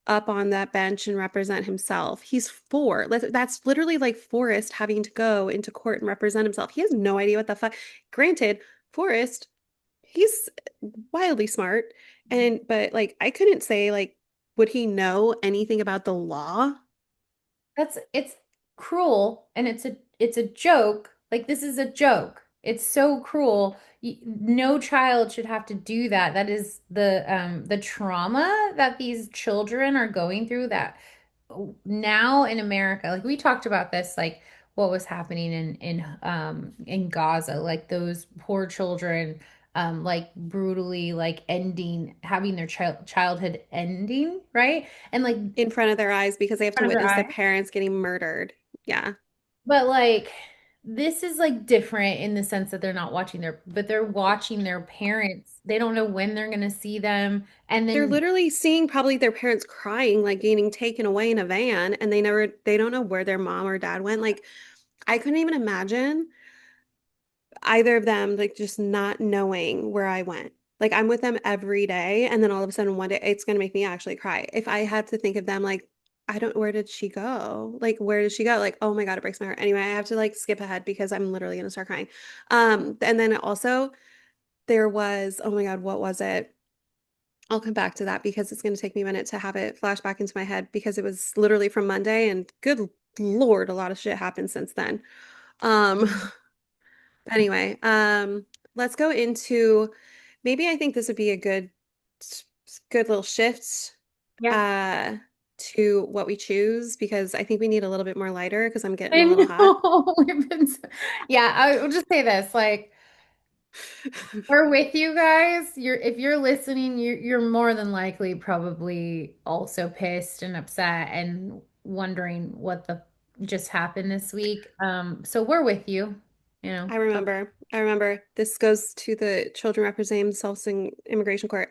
up on that bench and represent himself. He's four. That's literally like Forrest having to go into court and represent himself. He has no idea what the fuck. Granted, Forrest, he's wildly smart. And, but like, I couldn't say, like, would he know anything about the law? That's it's cruel and it's a joke. Like this is a joke. It's so cruel. No child should have to do that. That is the trauma that these children are going through that now in America. Like we talked about this like what was happening in Gaza, like those poor children like brutally like ending having their childhood ending, right? And like in In front of their eyes because they have to front of their witness their eyes. parents getting murdered. Yeah. But like this is like different in the sense that they're not watching but they're watching their parents. They don't know when they're gonna see them. And They're then literally seeing probably their parents crying, like getting taken away in a van, and they don't know where their mom or dad went. Like, I couldn't even imagine either of them, like, just not knowing where I went. Like, I'm with them every day, and then all of a sudden one day it's gonna make me actually cry. If I had to think of them, like, I don't, where did she go? Like, where did she go? Like, oh my God, it breaks my heart. Anyway, I have to like skip ahead because I'm literally gonna start crying. And then also there was, oh my God, what was it? I'll come back to that because it's going to take me a minute to have it flash back into my head because it was literally from Monday and good Lord, a lot of shit happened since then. Um, anyway, let's go into maybe I think this would be a good little shift yeah. uh to what we choose because I think we need a little bit more lighter because I'm getting I a little hot. know. Yeah, I will just say this. Like We're with you guys. If you're listening, you're more than likely probably also pissed and upset and wondering what the just happened this week. So we're with you, you know. I remember this goes to the children representing themselves in immigration court.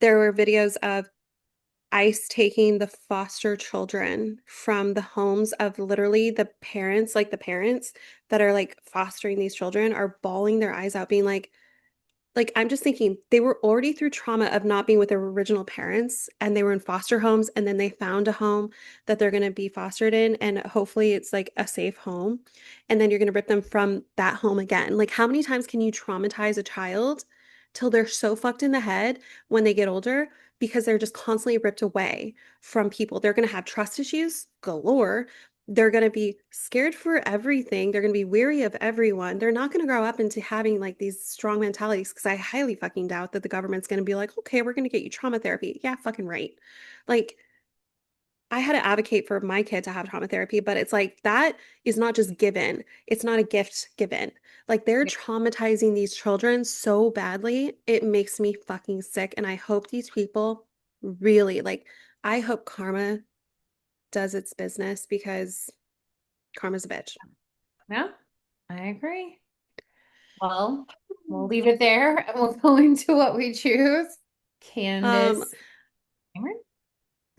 There were videos of ICE taking the foster children from the homes of literally the parents, like the parents that are like fostering these children are bawling their eyes out, being like I'm just thinking they were already through trauma of not being with their original parents and they were in foster homes and then they found a home that they're going to be fostered in and hopefully it's like a safe home and then you're going to rip them from that home again. Like how many times can you traumatize a child till they're so fucked in the head when they get older because they're just constantly ripped away from people. They're going to have trust issues galore. They're going to be scared for everything. They're going to be weary of everyone. They're not going to grow up into having like these strong mentalities because I highly fucking doubt that the government's going to be like, okay, we're going to get you trauma therapy. Yeah, fucking right. Like, I had to advocate for my kid to have trauma therapy, but it's like that is not just given. It's not a gift given. Like, they're Yeah. traumatizing these children so badly. It makes me fucking sick. And I hope these people really, like, I hope karma does its business because karma's a bitch. Yeah, I agree. Well, we'll leave it there and we'll go into what we choose. Um, Candace Cameron?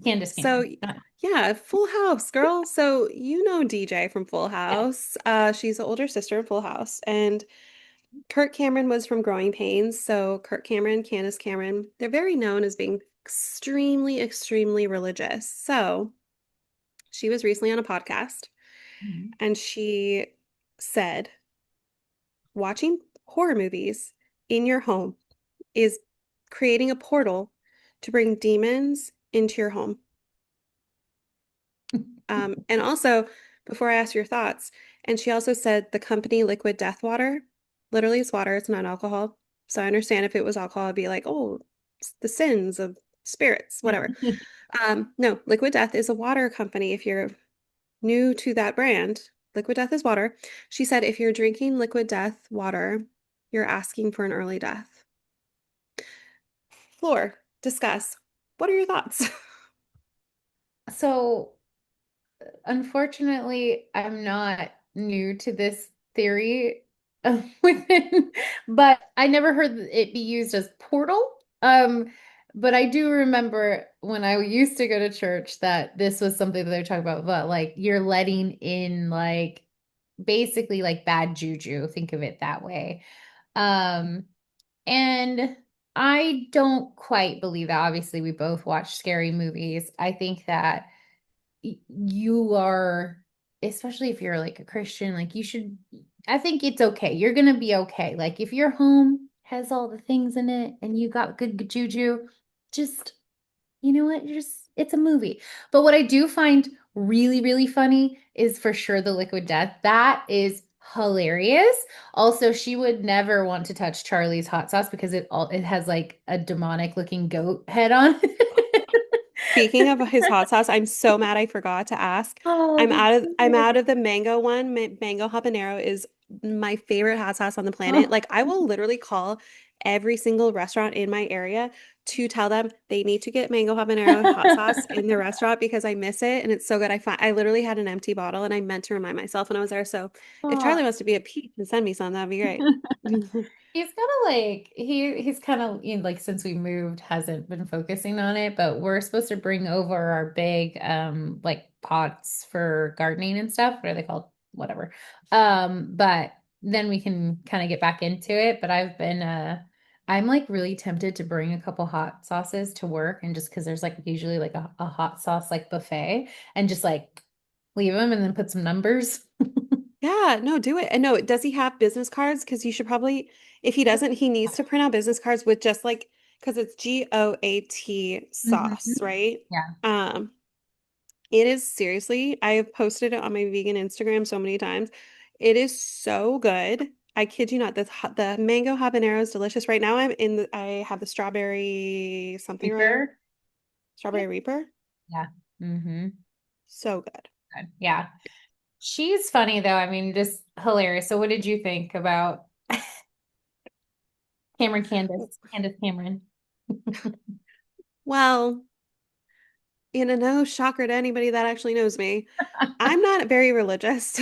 Candace so Cameron. yeah, Full House, girl. So you know DJ from Full Yeah. House. She's the older sister in Full House. And Kurt Cameron was from Growing Pains. So Kurt Cameron, Candace Cameron, they're very known as being extremely, extremely religious. So she was recently on a podcast Mhm. and she said, watching horror movies in your home is creating a portal to bring demons into your home. And also, before I ask your thoughts, and she also said the company Liquid Death Water, literally it's water, it's not alcohol. So I understand if it was alcohol, I'd be like, oh, it's the sins of spirits, whatever. No, Liquid Death is a water company. If you're new to that brand, Liquid Death is water. She said if you're drinking Liquid Death water, you're asking for an early death. Floor, discuss. What are your thoughts? So, unfortunately, I'm not new to this theory within, but I never heard it be used as portal. But I do remember when I used to go to church that this was something that they were talking about, but like you're letting in like basically like bad juju, think of it that way. Um, and I don't quite believe that. Obviously, we both watch scary movies. I think that you are, especially if you're like a Christian, like you should, I think it's okay. You're gonna be okay. Like if your home has all the things in it and you got good juju, just you know what? You're just it's a movie. But what I do find really, really funny is for sure the liquid death. That is hilarious. Also, she would never want to touch Charlie's hot sauce because it has like a demonic looking goat head on it. Speaking of his hot sauce, I'm so mad I forgot to ask. Oh, I'm out of the mango one. Mango habanero is my favorite hot sauce on the planet. oh, Like I will literally call every single restaurant in my area to tell them they need to get mango habanero hot sauce in their restaurant because I miss it and it's so good. I literally had an empty bottle and I meant to remind myself when I was there. So if oh. Charlie wants to be a peach and send me some, that'd be great. He's kind of like he's kind of you know, like since we moved hasn't been focusing on it, but we're supposed to bring over our big like pots for gardening and stuff. What are they called? Whatever. But then we can kind of get back into it. But I'm like really tempted to bring a couple hot sauces to work and just because there's like usually like a hot sauce like buffet and just like leave them and then put some numbers. Yeah, no, do it. And no, does he have business cards? Because you should probably, if he doesn't, he needs to print out business cards with just like, because it's GOAT sauce, Mhm. right? Yeah. Um, it is seriously, I have posted it on my vegan Instagram so many times. It is so good. I kid you not, the mango habanero is delicious. Right now I have the strawberry something or other, Reaper. strawberry reaper. Yeah. Mm-hmm. So good. Yeah. She's funny though. I mean, just hilarious. So what did you think about Candace Cameron. Well, no shocker to anybody that actually knows me. I'm not very religious.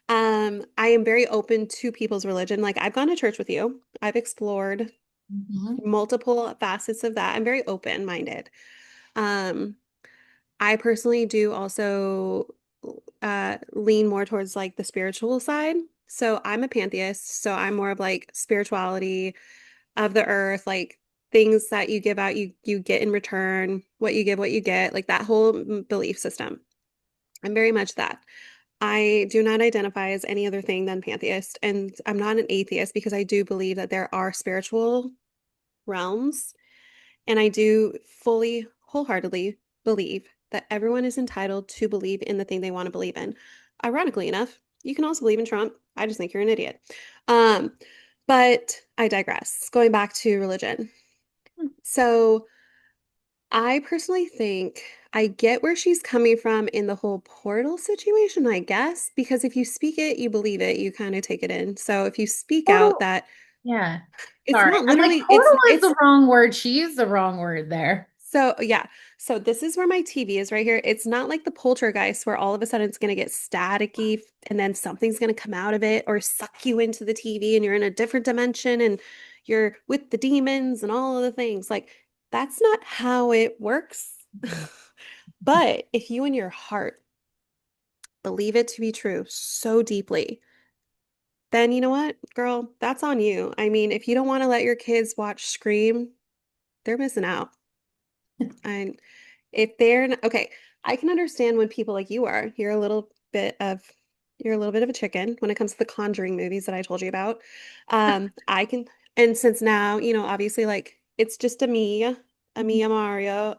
I am very open to people's religion. Like I've gone to church with you. I've explored Mhm. multiple facets of that. I'm very open-minded. Um, I personally do also lean more towards like the spiritual side. So I'm a pantheist, so I'm more of like spirituality of the earth, like things that you give out, you get in return, what you give, what you get, like that whole belief system. I'm very much that. I do not identify as any other thing than pantheist, and I'm not an atheist because I do believe that there are spiritual realms, and I do fully, wholeheartedly believe that everyone is entitled to believe in the thing they want to believe in. Ironically enough, you can also believe in Trump. I just think you're an idiot. Um, but I digress. Going back to religion. So I personally think I get where she's coming from in the whole portal situation, I guess, because if you speak it, you believe it, you kind of take it in. So if you speak out Portal. that Yeah. it's Sorry. not I'm like, literally, portal is it's the wrong word. She used the wrong word there. so yeah. So this is where my TV is right here. It's not like the poltergeist where all of a sudden it's going to get staticky and then something's going to come out of it or suck you into the TV and you're in a different dimension and you're with the demons and all of the things. Like that's not how it works. But if you in your heart believe it to be true so deeply, then you know what, girl, that's on you. I mean, if you don't want to let your kids watch Scream, they're missing out. And if they're okay, I can understand when people like you are. You're a little bit of a chicken when it comes to the Conjuring movies that I told you about. I can, and since now, obviously, like it's just a me, a Maria,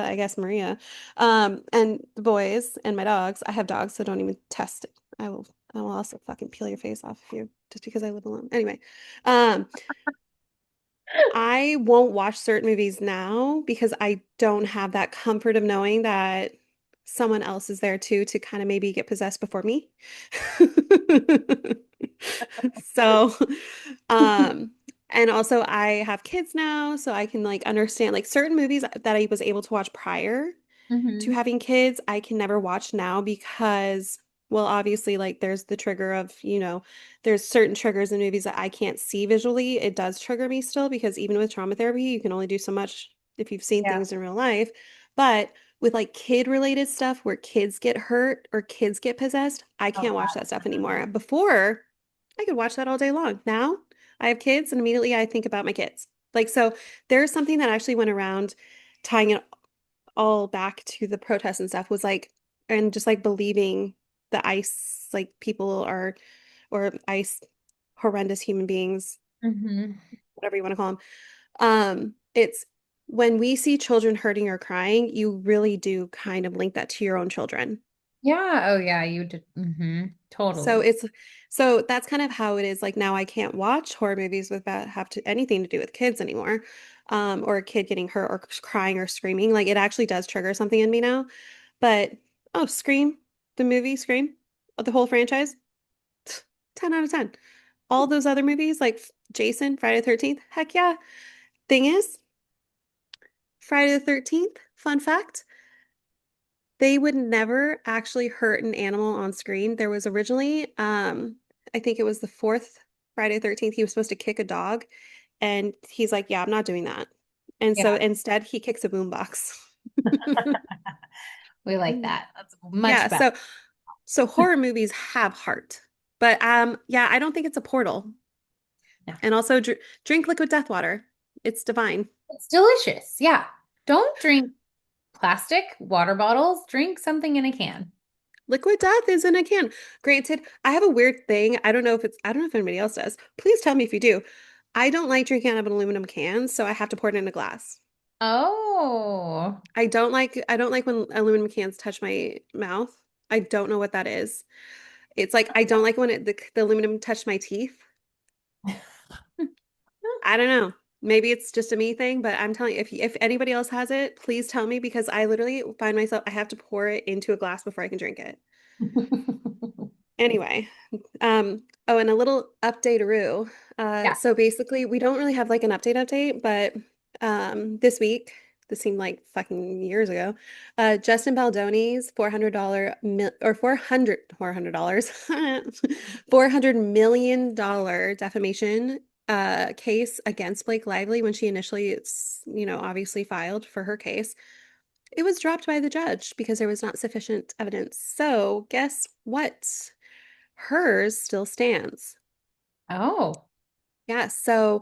I guess Maria, and the boys and my dogs. I have dogs, so don't even test it. I will also fucking peel your face off if you just because I live alone. Anyway, um, I won't watch certain movies now because I don't have that comfort of knowing that someone else is there too to kind of maybe get possessed before me. So, um, and also I have kids now, so I can like understand like certain movies that I was able to watch prior to Hmm. having kids, I can never watch now because, well, obviously, like there's the trigger of, there's certain triggers in movies that I can't see visually. It does trigger me still because even with trauma therapy, you can only do so much if you've seen Yeah. things in real life. But with like kid related stuff where kids get hurt or kids get possessed, I Oh, can't watch that stuff anymore. God. Before, I could watch that all day long. Now, I have kids and immediately I think about my kids. Like, so there's something that actually went around tying it all back to the protests and stuff was like, and just like believing the ICE, like people are, or ICE, horrendous human beings, Hmm. whatever you want to call them. It's when we see children hurting or crying, you really do kind of link that to your own children. Yeah. Oh, yeah. You did. So Totally. it's so that's kind of how it is. Like now I can't watch horror movies with that have to anything to do with kids anymore. Or a kid getting hurt or crying or screaming. Like it actually does trigger something in me now. But oh, Scream, the movie Scream, the whole franchise, 10 out of 10. All those other movies like Jason, Friday the 13th, heck yeah. Thing is, Friday the 13th, fun fact, they would never actually hurt an animal on screen. There was originally, I think it was the fourth Friday the 13th, he was supposed to kick a dog, and he's like, yeah, I'm not doing that. And so Yeah. instead, he kicks a boombox. We like that. That's Yeah, much better. so horror movies have heart. But yeah, I don't think it's a portal. No, And also drink liquid death water. It's divine. it's delicious. Yeah. Don't drink plastic water bottles. Drink something in a can. Liquid death is in a can. Granted, I have a weird thing. I don't know if anybody else does. Please tell me if you do. I don't like drinking out of an aluminum can, so I have to pour it in a glass. Oh. I don't like when aluminum cans touch my mouth. I don't know what that is. It's like I don't like when the aluminum touched my teeth. I don't know. Maybe it's just a me thing, but I'm telling you, if anybody else has it, please tell me because I literally find myself I have to pour it into a glass before I can drink it. Anyway, Oh, and a little update-aroo. Yeah. So basically, we don't really have like an update, but this week, this seemed like fucking years ago, Justin Baldoni's $400 mil or 400 dollars $400 million defamation case against Blake Lively when she initially, obviously filed for her case. It was dropped by the judge because there was not sufficient evidence. So, guess what? Hers still stands. Oh. Yeah, so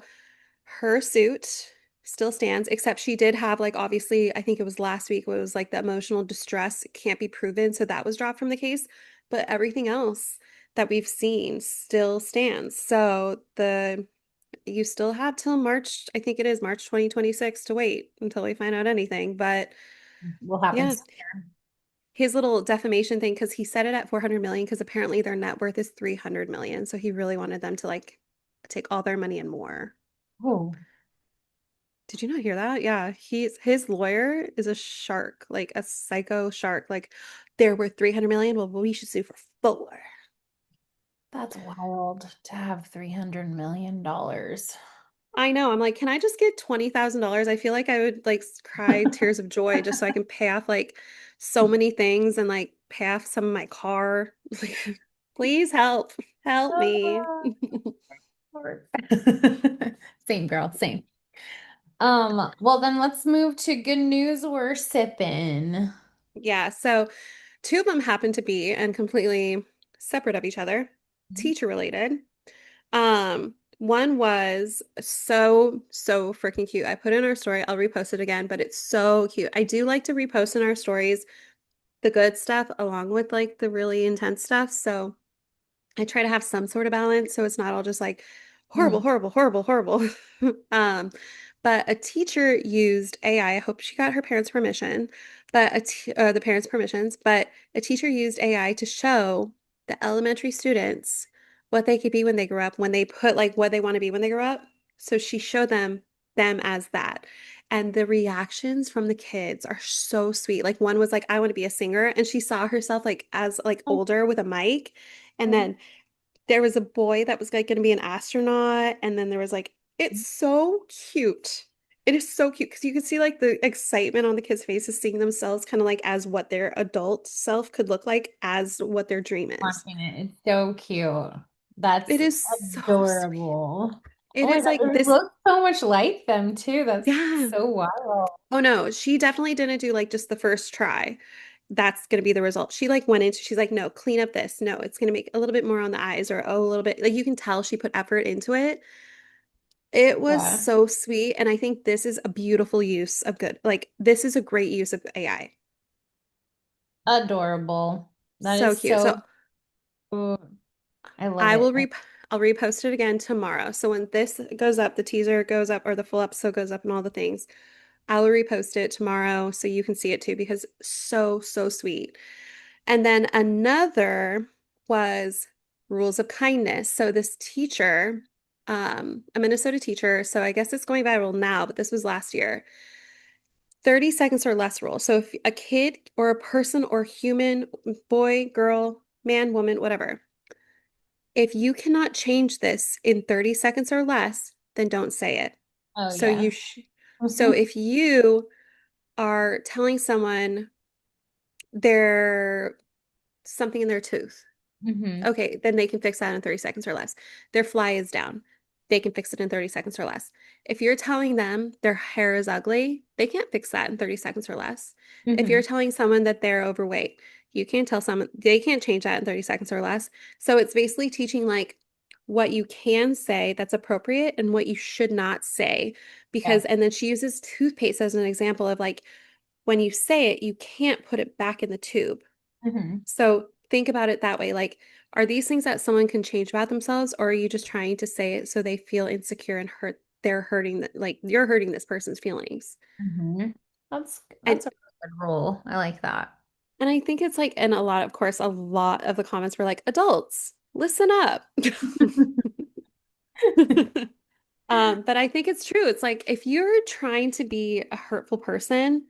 her suit still stands, except she did have, like, obviously, I think it was last week, where it was like the emotional distress can't be proven. So that was dropped from the case. But everything else that we've seen still stands. So you still have till March, I think it is March 2026 to wait until we find out anything. But Will happen yeah, soon. his little defamation thing, because he set it at 400 million, because apparently their net worth is 300 million. So he really wanted them to like take all their money and more. Oh, Did you not hear that? Yeah, his lawyer is a shark, like a psycho shark. Like they're worth 300 million. Well, we should sue for four. that's wild to have $300 million. I know. I'm like, can I just get $20,000? I feel like I would like cry tears of joy just so I can pay off like so many things and like pay off some of my car. Like, please help me. Ah, Lord. Same girl, same. Well then let's move to good news we're sipping. Yeah, so two of them happen to be and completely separate of each other, teacher related. One was so freaking cute. I put in our story. I'll repost it again, but it's so cute. I do like to repost in our stories the good stuff along with like the really intense stuff. So I try to have some sort of balance so it's not all just like horrible, Mhm. horrible, horrible, horrible. Um, but a teacher used AI. I hope she got her parents' permission, but the parents' permissions. But a teacher used AI to show the elementary students what they could be when they grow up, when they put like what they want to be when they grow up. So she showed them as that. And the reactions from the kids are so sweet. Like one was like, I want to be a singer. And she saw herself like as like older with a mic. And then there was a boy that was like going to be an astronaut, and then there was like, it's so cute. It is so cute because you could see like the excitement on the kids' faces, seeing themselves kind of like as what their adult self could look like as what their dream is. Watching it. It's so cute. That's It is so sweet. adorable. Oh It my is God, like it this. looks so much like them too. That's Yeah. so wild. Oh no, she definitely didn't do like just the first try. That's going to be the result. She like went into, she's like, no, clean up this. No, it's going to make a little bit more on the eyes, or oh, a little bit. Like you can tell she put effort into it. It was Yeah. so sweet. And I think this is a beautiful use of good. Like, this is a great use of AI. Adorable. That So is cute. so So cute. I love I it. will I'll repost it again tomorrow. So when this goes up, the teaser goes up, or the full episode goes up and all the things, I will repost it tomorrow so you can see it too, because so sweet. And then another was rules of kindness. So this teacher, a Minnesota teacher, so I guess it's going viral now, but this was last year. 30 seconds or less rule. So if a kid or a person or human, boy, girl, man, woman, whatever, if you cannot change this in 30 seconds or less, then don't say it. Oh So yeah. so if you are telling someone they're something in their tooth, Mm-hmm. okay, then they can fix that in 30 seconds or less. Their fly is down. They can fix it in 30 seconds or less. If you're telling them their hair is ugly, they can't fix that in 30 seconds or less. If you're Mm-hmm. telling someone that they're overweight, you can't tell someone they can't change that in 30 seconds or less. So it's basically teaching like what you can say that's appropriate and what you should not say. Yeah. And then she uses toothpaste as an example of like when you say it, you can't put it back in the tube. Mm-hmm. So think about it that way. Like, are these things that someone can change about themselves, or are you just trying to say it so they feel insecure and they're hurting like you're hurting this person's feelings? Mm-hmm. And That's a good rule. I like that. and I think it's like, and a lot, of course, a lot of the comments were like, adults, listen up. But I think it's true. It's like if you're trying to be a hurtful person,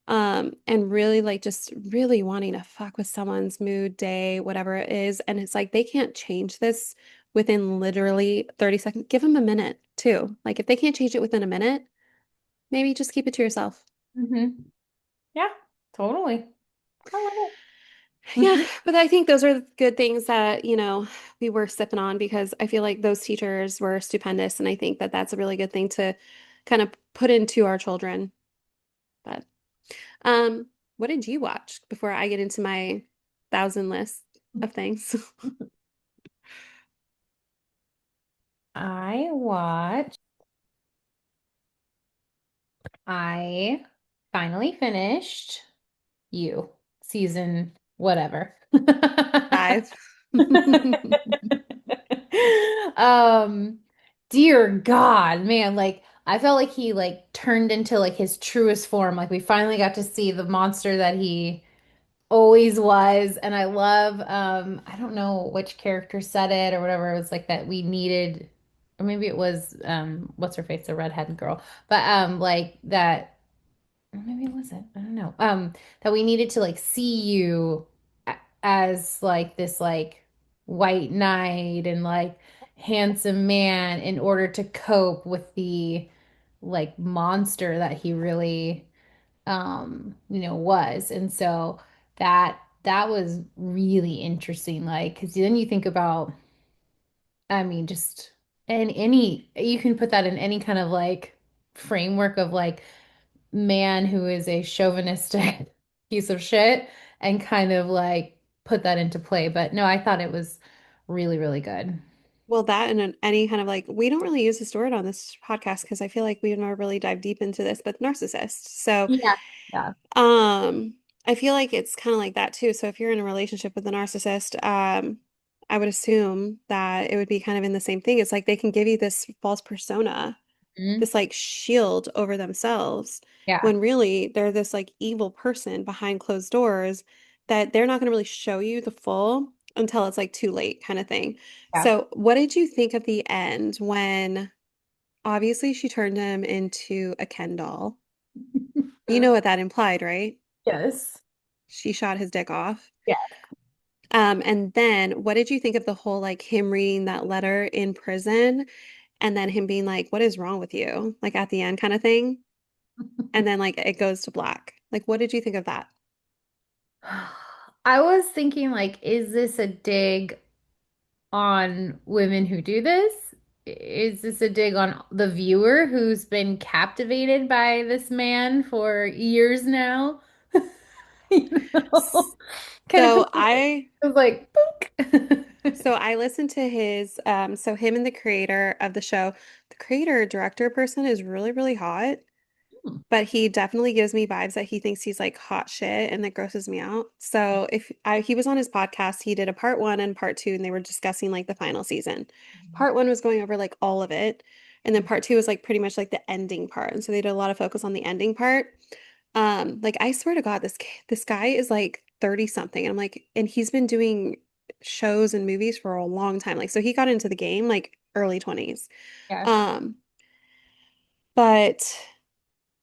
and really like just really wanting to fuck with someone's mood, day, whatever it is, and it's like they can't change this within literally 30 seconds. Give them a minute too. Like if they can't change it within a minute, maybe just keep it to yourself. Hmm. Yeah, totally. I love Yeah, it. but I think those are good things that, we were sipping on because I feel like those teachers were stupendous. And I think that that's a really good thing to kind of put into our children. But um, what did you watch before I get into my thousand list of things? I watched, I finally finished You, season whatever. Five. Um, dear God, man, like I felt like he like turned into like his truest form. Like we finally got to see the monster that he always was. And I love I don't know which character said it or whatever. It was like that we needed, or maybe it was what's her face, the redheaded girl. But like that, or maybe it wasn't. I don't know. That we needed to like see you as like this like white knight and like handsome man in order to cope with the like monster that he really was. And so that was really interesting. Like, because then you think about, I mean, just and any you can put that in any kind of like framework of like man who is a chauvinistic piece of shit and kind of like put that into play. But no, I thought it was really, really good. Well, that and any kind of like, we don't really use this word on this podcast because I feel like we've never really dived deep into this, but narcissist. So, Yeah. Yeah. um, I feel like it's kind of like that too. So if you're in a relationship with a narcissist, I would assume that it would be kind of in the same thing. It's like they can give you this false persona, Mhm. this like shield over themselves, Yeah. when really they're this like evil person behind closed doors that they're not going to really show you the full until it's like too late kind of thing. Yeah. So, what did you think of the end when obviously she turned him into a Ken doll? You know what that implied, right? Yes. She shot his dick off. Yeah. And then what did you think of the whole like him reading that letter in prison and then him being like, "What is wrong with you?" Like at the end kind of thing. And then like it goes to black. Like, what did you think of that? I was thinking, like, is this a dig on women who do this? Is this a dig on the viewer who's been captivated by this man for years now? You know, kind of So feels like, I feels like, boink. so I listened to his so him and the creator of the show, the creator director person is really, really hot. But he definitely gives me vibes that he thinks he's like hot shit and that grosses me out. So he was on his podcast, he did a part one and part two, and they were discussing like the final season. Part one was going over like all of it, and then part two was like pretty much like the ending part. And so they did a lot of focus on the ending part. Like I swear to God, this guy is like 30 something. And I'm like, and he's been doing shows and movies for a long time. Like, so he got into the game like early 20s. Yeah. Um, but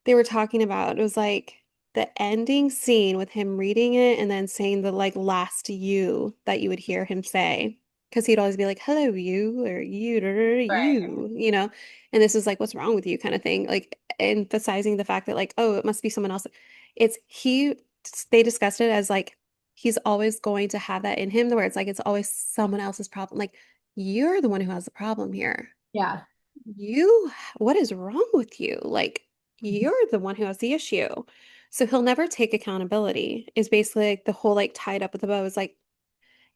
they were talking about. It was like the ending scene with him reading it and then saying the like last you that you would hear him say. Because he'd always be like, "Hello, you," or "you, da, da, da, Right. you." And this is like, "What's wrong with you?" kind of thing. Like emphasizing the fact that like, oh, it must be someone else. It's he. They discussed it as like he's always going to have that in him, where it's like it's always someone else's problem. Like you're the one who has the problem here. Yeah. What is wrong with you? Like, you're the one who has the issue. So he'll never take accountability, is basically like the whole like tied up with the bow is like,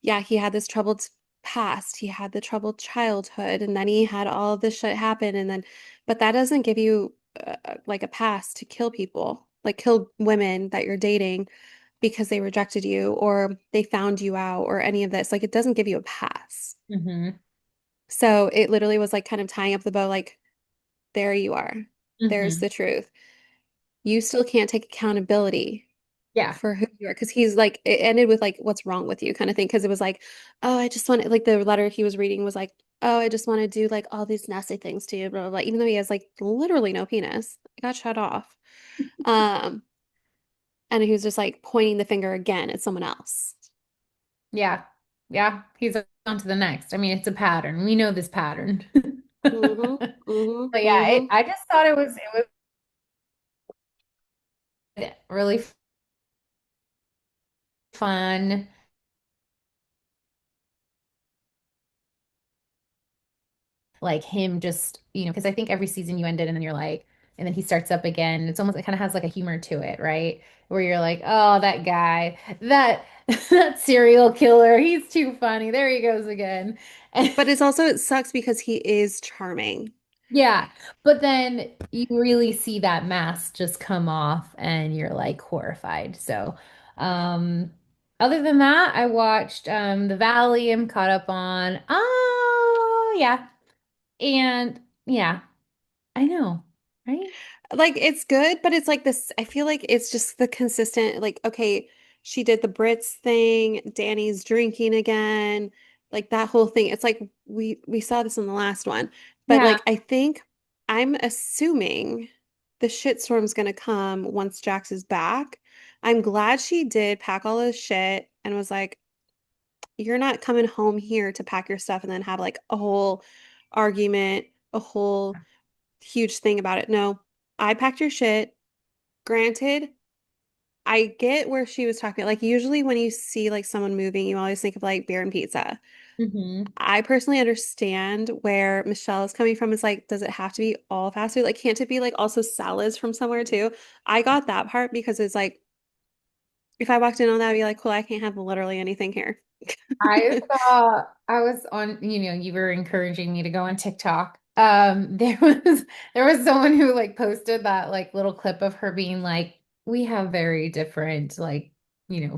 yeah, he had this troubled past, he had the troubled childhood, and then he had all of this shit happen. And then, but that doesn't give you like a pass to kill people, like kill women that you're dating because they rejected you or they found you out or any of this. Like, it doesn't give you a pass. Hmm. So it literally was like kind of tying up the bow, like, there you are. There's Hmm. the truth. You still can't take accountability Yeah. for who you are. Because he's like, it ended with like, what's wrong with you kind of thing. Because it was like, oh, I just want to, like the letter he was reading was like, oh, I just want to do like all these nasty things to you, blah, blah, blah. Even though he has like literally no penis, it got shut off. Um, and he was just like pointing the finger again at someone else. Yeah. Yeah. He's on to the next. I mean, it's a pattern. We know this pattern. Mm-hmm. Mm-hmm. But yeah, Mm-hmm. I just thought it was really fun. Like him just, because I think every season you end it and then you're like, and then he starts up again. It's almost, it kind of has like a humor to it, right? Where you're like, oh, that guy, that that serial killer, he's too funny. There he goes again. And But it's also, it sucks because he is charming. yeah, but then you really see that mask just come off and you're like horrified. So, um, other than that, I watched The Valley. I'm caught up on. Oh, yeah. And yeah, I know, right? Like it's good, but it's like this, I feel like it's just the consistent, like, okay, she did the Brits thing, Danny's drinking again, like that whole thing. It's like we saw this in the last one. But Yeah. like I think I'm assuming the shitstorm's gonna come once Jax is back. I'm glad she did pack all this shit and was like, you're not coming home here to pack your stuff and then have like a whole argument, a whole huge thing about it. No, I packed your shit. Granted, I get where she was talking. Like usually when you see like someone moving, you always think of like beer and pizza. Hmm. I personally understand where Michelle is coming from. It's like, does it have to be all fast food? Like, can't it be like also salads from somewhere too? I got that part because it's like if I walked in on that, I'd be like, cool, I can't have literally anything here. I saw I was on, you were encouraging me to go on TikTok. There was someone who like posted that like little clip of her being like, we have very different like,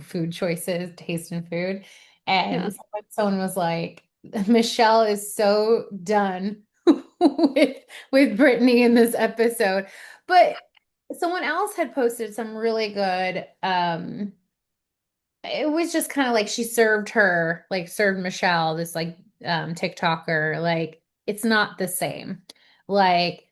food choices, taste in food. Yeah. And someone was like, Michelle is so done with Brittany in this episode. But someone else had posted some really good it was just kind of like she served Michelle, this like TikToker, like it's not the same. Like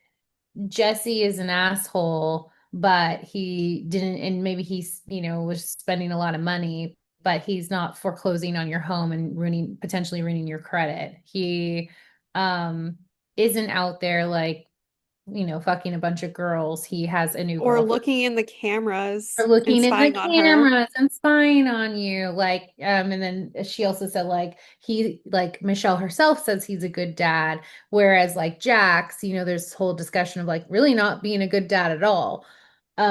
Jesse is an asshole, but he didn't, and maybe he's, was spending a lot of money, but he's not foreclosing on your home and potentially ruining your credit. He um isn't out there like, fucking a bunch of girls. He has a new Or girlfriend looking in the cameras are and looking in the spying on her. cameras and spying on you. Like, and then she also said, like, like, Michelle herself says he's a good dad. Whereas, like, Jax, there's this whole discussion of, like, really not being a good dad at all. So,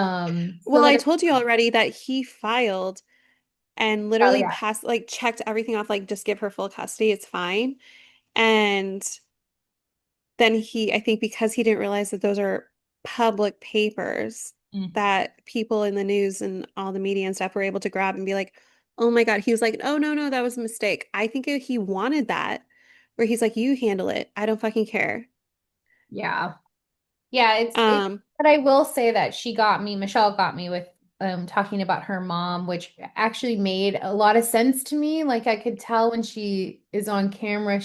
Well, I like, told you already that he filed and oh, literally yeah. passed, like, checked everything off, like, just give her full custody, it's fine. And then I think because he didn't realize that those are public papers Mhm. that people in the news and all the media and stuff were able to grab and be like, oh my God. He was like, oh, no, no, that was a mistake. I think he wanted that, where he's like, you handle it. I don't fucking care. Yeah. Yeah, it's Um, but I will say that Michelle got me with talking about her mom, which actually made a lot of sense to me. Like I could tell when she is on camera,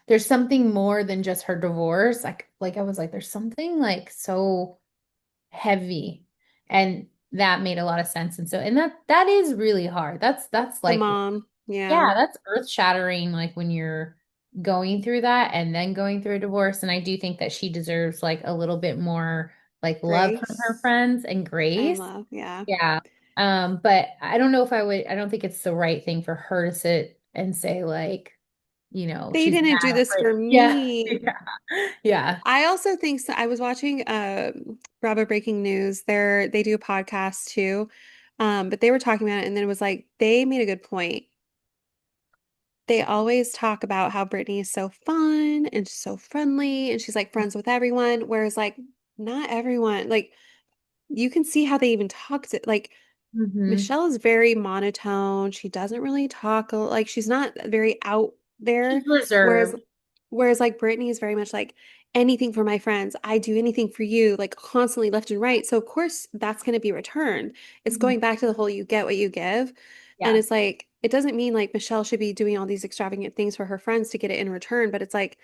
there's something more than just her divorce. Like I was like, there's something like so heavy. And that made a lot of sense. And that is really hard. That's the like mom, yeah, yeah, that's earth-shattering, like when you're going through that and then going through a divorce. And I do think that she deserves like a little bit more like love from her grace friends and and grace. love, yeah. Yeah. But I don't know if I don't think it's the right thing for her to sit and say like, They she's didn't do mad this for it. for Yeah. me. Yeah. Yeah. I also think so. I was watching Bravo Breaking News. They do a podcast too. But they were talking about it and then it was like they made a good point. They always talk about how Brittany is so fun and so friendly and she's like friends with everyone, whereas like not everyone, like you can see how they even talk to like Hmm. Michelle is very monotone. She doesn't really talk like she's not very out there. She's Whereas reserved. whereas like Brittany is very much like anything for my friends. I do anything for you, like constantly left and right. So of course that's going to be returned. It's Mhm. going back to the whole you get what you give. And Yeah. it's like it doesn't mean like Michelle should be doing all these extravagant things for her friends to get it in return, but it's like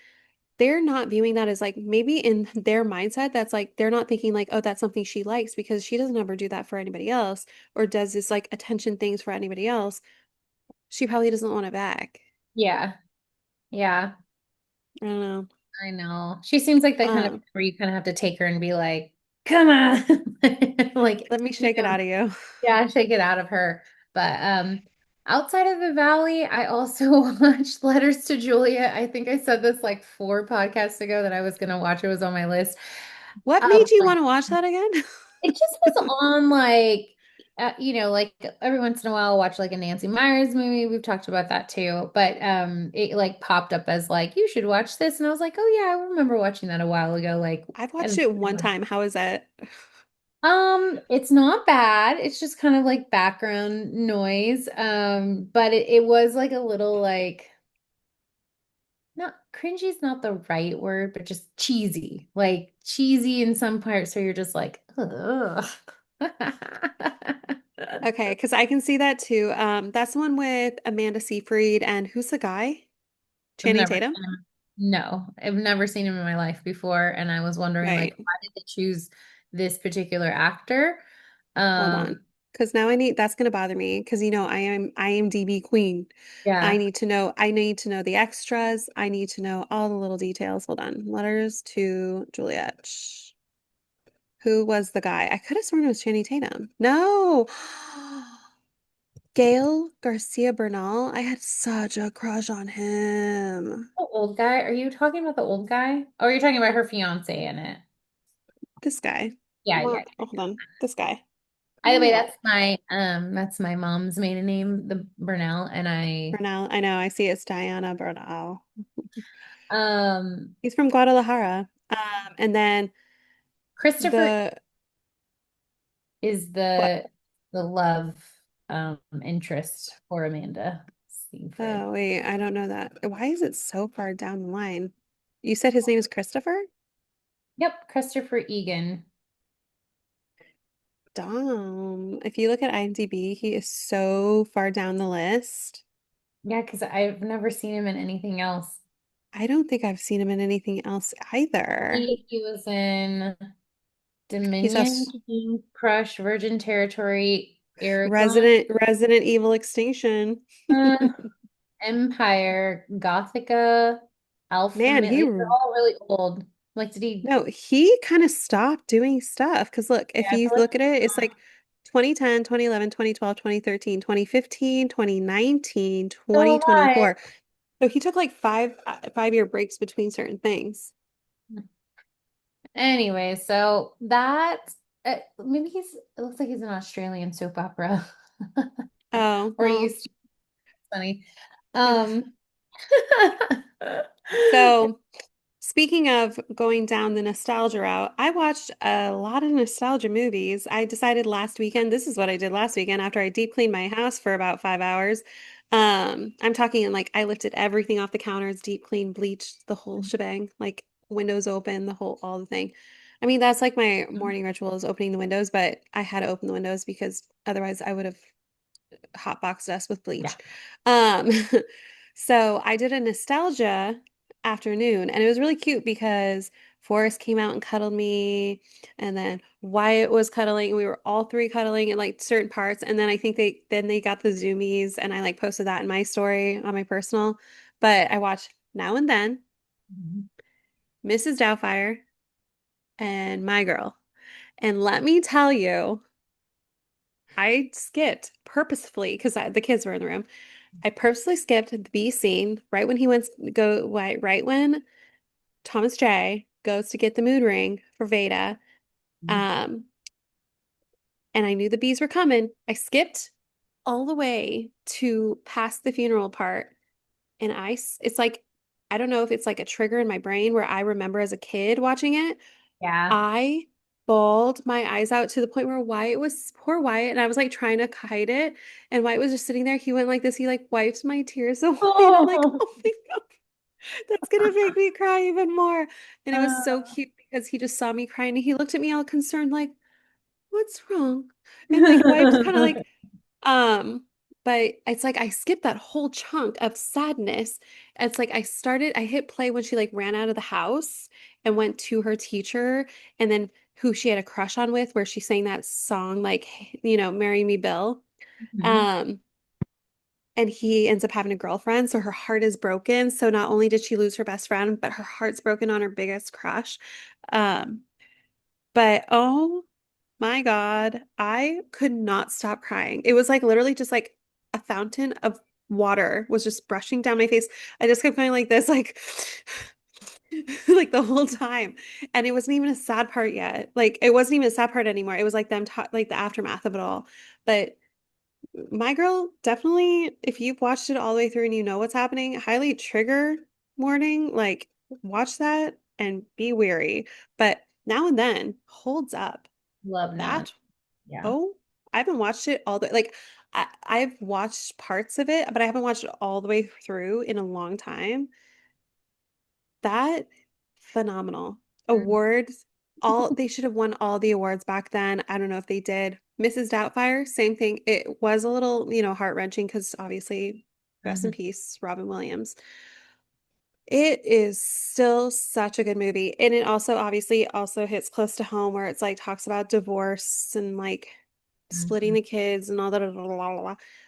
they're not viewing that as like maybe in their mindset that's like they're not thinking like oh that's something she likes because she doesn't ever do that for anybody else or does this like attention things for anybody else she probably doesn't want it back. Yeah. Yeah, I don't know. I know. She seems like the kind of Um, where you kind of have to take her and be like, come on. Like, Let me shake it out of you. yeah, shake it out of her. But outside of the Valley, I also watched Letters to Julia. I think I said this like 4 podcasts ago that I was gonna watch. It was on my list. What Um, made you want to watch that again? it just was on like like every once in a while I'll watch like a Nancy Meyers movie. We've talked about that too. But it like popped up as like you should watch this. And I was like, oh yeah, I remember watching that a while ago. Like I've watched and it one time. How is that? it's not bad. It's just kind of like background noise. But it was like a little like not cringy is not the right word, but just cheesy. Like cheesy in some parts where you're just like, ugh. Okay, because I can see that too. That's the one with Amanda Seyfried and who's the guy? I've Channing never Tatum? seen him. No, I've never seen him in my life before, and I was wondering like Right. why did they choose this particular actor? Hold Um, on. Because now that's gonna bother me because I am IMDb queen. yeah. I need to know the extras. I need to know all the little details. Hold on. Letters to Juliet. Who was the guy? I could have sworn it was Channing Tatum. No. Gail Garcia Bernal. I had such a crush on him. The old guy. Are you talking about the old guy? Or are you talking about her fiance in it? This guy. Yeah, yeah. What? Oh, hold on. This guy. By the way, No. that's my mom's maiden name, the Burnell, and I Bernal. I know. I see it's Diana Bernal. um He's from Guadalajara. And then Christopher the is what? the love interest for Amanda Seyfried. Oh, wait, I don't know that. Why is it so far down the line? You said his name is Christopher? Yep, Christopher Egan. Dom. If you look at IMDb, he is so far down the list. Yeah, because I've never seen him in anything else. I don't think I've seen him in anything else either. He was in He's Dominion, a King Crush, Virgin Territory, Aragon, Resident Evil Extinction. uh, Empire, Gothica, Alpha Man, Male. These are all really old. Like, did he? no, he kind of stopped doing stuff. Because look, if Yeah, I you feel like look at it, it's like 2010, 2011, 2012, 2013, 2015, 2019, still twenty twenty alive. four. So he took like 5 year breaks between certain things. Anyway, so that maybe it looks like he's an Australian soap opera. Oh, Or well, used to be funny. ugh. Um, So speaking of going down the nostalgia route, I watched a lot of nostalgia movies. I decided last weekend, this is what I did last weekend after I deep cleaned my house for about 5 hours. I'm talking like I lifted everything off the counters, deep cleaned, bleached the whole shebang, like windows open, all the thing. I mean, that's like my morning ritual is opening the windows, but I had to open the windows because otherwise I would have hotboxed us with yeah. bleach. Um, so I did a nostalgia afternoon, and it was really cute because Forrest came out and cuddled me, and then Wyatt was cuddling, and we were all three cuddling in like certain parts. And then I think they got the zoomies, and I like posted that in my story on my personal. But I watched Now and Then, Mhm. Mrs. Doubtfire, and My Girl. And let me tell you, I skipped purposefully because the kids were in the room. I purposely skipped the B scene right when Thomas J goes to get the mood ring for Veda. Um, and I knew the bees were coming. I skipped all the way to past the funeral part, and it's like I don't know if it's like a trigger in my brain where I remember as a kid watching it. Yeah. I bawled my eyes out to the point where poor Wyatt, and I was like trying to hide it, and Wyatt was just sitting there. He went like this. He like wiped my tears away, and I'm like, Oh. oh my God. That's gonna make me cry even more. And it was so Uh, cute because he just saw me crying and he looked at me all concerned, like, what's wrong? And like wiped kind of like, um, but it's like I skipped that whole chunk of sadness. It's like I hit play when she like ran out of the house and went to her teacher and then who she had a crush on with, where she sang that song, like, Marry Me, Bill. Mhm. Um, and he ends up having a girlfriend. So her heart is broken. So not only did she lose her best friend, but her heart's broken on her biggest crush. Um, but oh my God, I could not stop crying. It was like literally just like a fountain of water was just brushing down my face. I just kept going like this, like like the whole time. And it wasn't even a sad part yet. Like it wasn't even a sad part anymore. It was like them like the aftermath of it all. But my girl, definitely, if you've watched it all the way through and you know what's happening, highly trigger warning. Like, watch that and be wary. But now and then holds up. Love that. That, Yeah. oh, I haven't watched it all the like I've watched parts of it, but I haven't watched it all the way through in a long time. That phenomenal. Mhm. Awards, all they should have won all the awards back then. I don't know if they did. Mrs. Doubtfire, same thing. It was a little, heart-wrenching because obviously, rest in Mhm. peace, Robin Williams. It is still such a good movie. And it also obviously also hits close to home where it's like talks about divorce and like splitting Mhm. the kids and all that.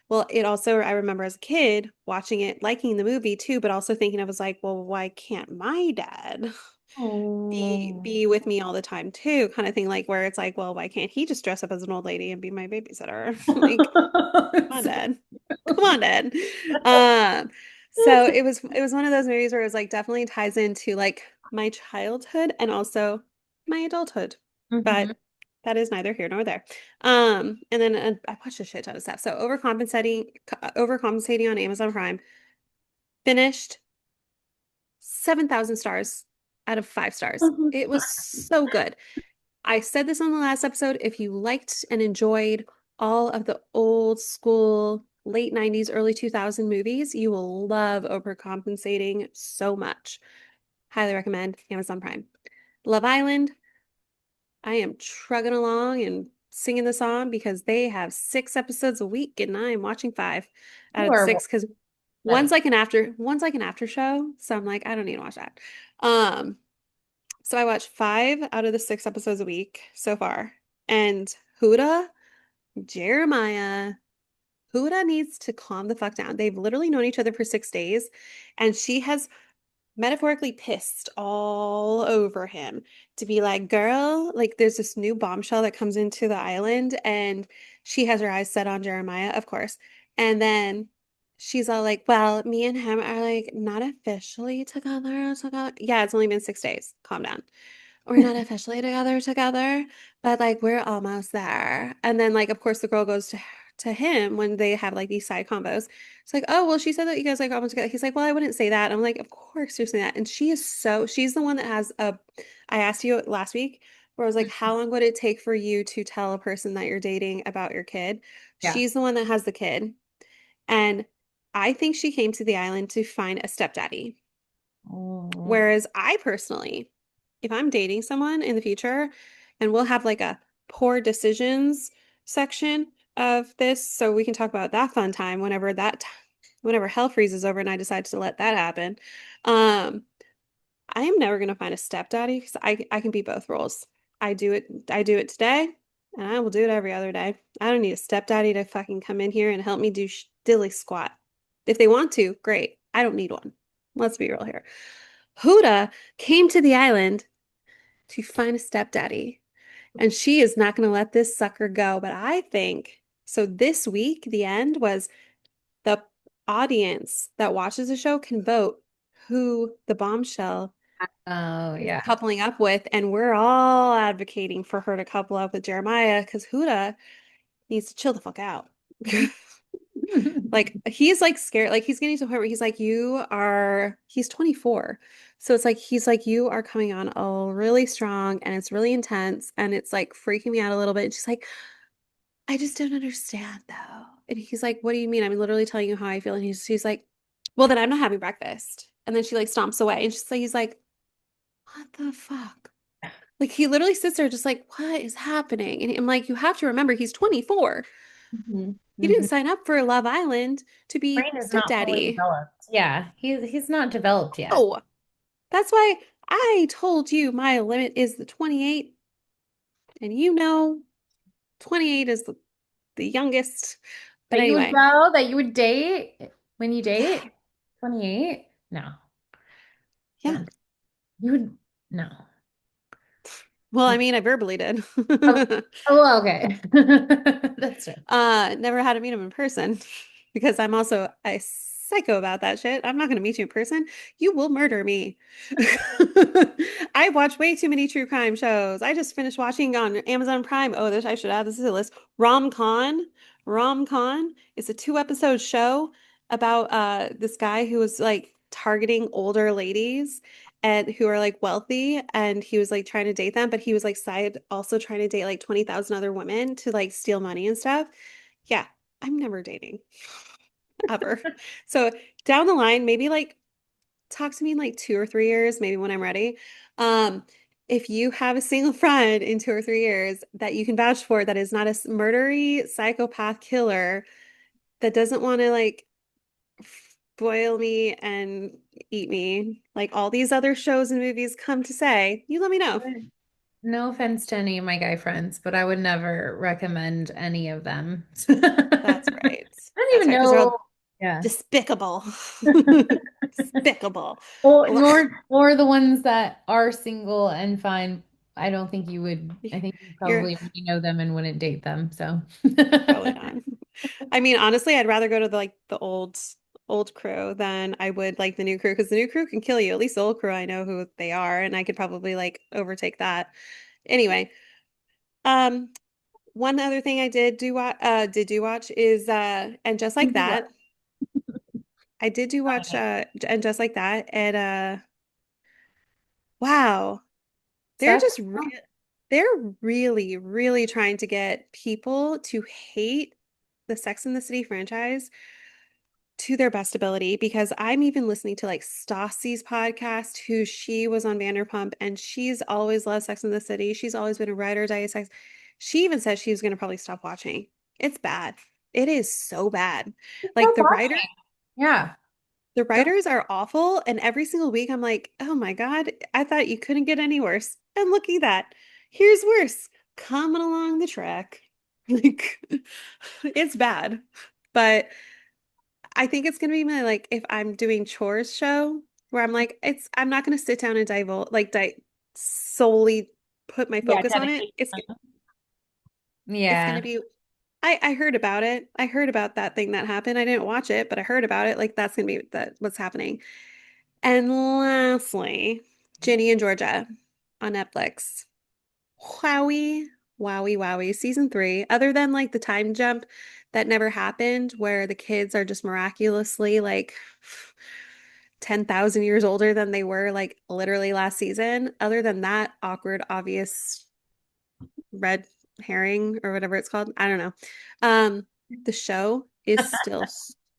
Well, it also, I remember as a kid watching it, liking the movie too, but also thinking I was like, well, why can't my dad Oh. be with me all the time too? Kind of thing, like where it's like, well, why can't he just dress up as an old lady and be my babysitter? Like, come on, So Dad. Come on, Dad. Um, so it was one of those movies where it was like definitely ties into like my childhood and also my adulthood. Mhm. But that is neither here nor there. And then I watched a shit ton of stuff. So overcompensating on Amazon Prime, finished 7,000 stars out of 5 stars. It was so good. I said this on the last episode. If you liked and enjoyed all of the old school late 90s, early 2000 movies, you will love Overcompensating so much. Highly recommend Amazon Prime. Love Island, I am trugging along and singing the song because they have 6 episodes a week and I am watching 5 out You of the are 6 because ready. one's like an after show. So I'm like, I don't need to watch that. Um, so I watch 5 out of the 6 episodes a week so far. And Huda, Jeremiah, Huda needs to calm the fuck down. They've literally known each other for 6 days, and she has metaphorically pissed all over him to be like, girl, like there's this new bombshell that comes into the island, and she has her eyes set on Jeremiah, of course. And then she's all like, well, me and him are like not officially together. Yeah, it's only been 6 days. Calm down. We're not officially together, but like we're almost there. And then like of course the girl goes to him when they have like these side combos. It's like, oh well, she said that you guys like almost together. He's like, well, I wouldn't say that. I'm like, of course you're saying that. And she's the one that has a. I asked you last week where I was like, how long would it take for you to tell a person that you're dating about your kid? Yeah. She's the one that has the kid, and I think she came to the island to find a stepdaddy. Oh. Whereas I personally, if I'm dating someone in the future, and we'll have like a poor decisions section of this, so we can talk about that fun time whenever hell freezes over and I decide to let that happen. Um, I am never gonna find a stepdaddy because I can be both roles. I do it today, and I will do it every other day. I don't need a stepdaddy to fucking come in here and help me do dilly squat. If they want to, great. I don't need one. Let's be real here. Huda came to the island to find a stepdaddy, and she is not going to let this sucker go. But I think so. This week, the end was the audience that watches the show can vote who the bombshell Oh, is yeah. coupling up with, and we're all advocating for her to couple up with Jeremiah because Huda needs to chill the fuck out. Like he's like scared, like he's getting to the point where he's like, he's 24. So it's like he's like, you are coming on all really strong and it's really intense and it's like freaking me out a little bit. And she's like, I just don't understand though. And he's like, what do you mean? I'm literally telling you how I feel. And she's like, well, then I'm not having breakfast. And then she like stomps away and he's like, what the fuck? Like he literally sits there just like, what is happening? And I'm like, you have to remember he's 24. Mhm. He didn't Mhm. sign up for Love Island to be Brain is not fully stepdaddy. developed. Yeah, he's not developed yet. Oh, that's why I told you my limit is the 28, and 28 is the youngest. But That you would anyway, go, that you would date when you yeah, date? 28? No. yeah. No. You would no. Well, I No. mean, I verbally did. Oh, oh, well, okay. That's true. Never had to meet him in person because I'm also a psycho about that shit. I'm not going to meet you in person. You will murder me. I watch way too many true crime shows. I just finished watching on Amazon Prime. Oh, this I should add this to the list. Rom Con. Rom Con is a 2 episode show about this guy who was like targeting older ladies and who are like wealthy, and he was like trying to date them, but he was like side also trying to date like 20,000 other women to like steal money and stuff. Yeah, I'm never dating ever. So down the line, maybe like talk to me in like 2 or 3 years, maybe when I'm ready. Um, if you have a single friend in 2 or 3 years that you can vouch for that is not a murdery psychopath killer that doesn't want to like boil me and eat me, like all these other shows and movies come to say, you let me know. No offense to any of my guy friends, but I would never recommend any of them. I That's right. don't That's even right, because they're know. all Yeah. despicable. Despicable. Or Ugh. or the ones that are single and fine. I don't think you would. I think you You're probably already know them and wouldn't date them. So probably not. I mean, honestly, I'd rather go to the old crew than I would like the new crew because the new crew can kill you. At least the old crew, I know who they are, and I could probably like overtake that. Anyway, um, one other thing I did do watch is and just like what? that, I did do watch and just like that, and wow, they're Success? just they're really, really trying to get people to hate the Sex and the City franchise to their best ability because I'm even listening to like Stassi's podcast, who she was on Vanderpump and she's always loved Sex and the City. She's always been a ride or die sex. She even said she was going to probably stop watching. It's bad. It is so bad. Like Stop watching. Yeah. the Don't. writers are awful, and every single week I'm like, oh my God, I thought you couldn't get any worse. And look at that. Here's worse. Coming along the track. Like it's bad. But I think it's gonna be my like if I'm doing chores show where I'm like, I'm not gonna sit down and divulge like di solely put my Yeah, focus on it. dedication. It's gonna Yeah. be I heard about it. I heard about that thing that happened. I didn't watch it, but I heard about it. Like that's gonna be what's happening. And lastly, Ginny and Georgia on Netflix. Wowie, wowie, wowie. Season 3, other than like the time jump that never happened, where the kids are just miraculously like 10,000 years older than they were like literally last season. Other than that awkward, obvious red herring or whatever it's called. I don't know. Um, the show is still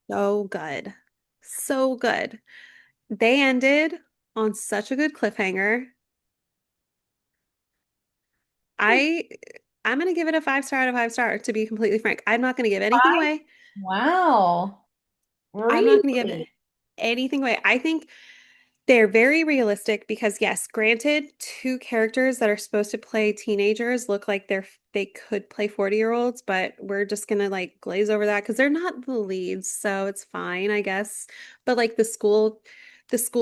so good. So good. They ended on such a good cliffhanger. I I'm gonna give it a 5 star out of 5 star, to be completely frank. I'm not gonna give anything Five? away. Wow. I'm not gonna give Really? anything away. I think they're very realistic because yes, granted, two characters that are supposed to play teenagers look like they could play 40-year-olds, but we're just gonna like glaze over that because they're not the leads, so it's fine, I guess. But like the school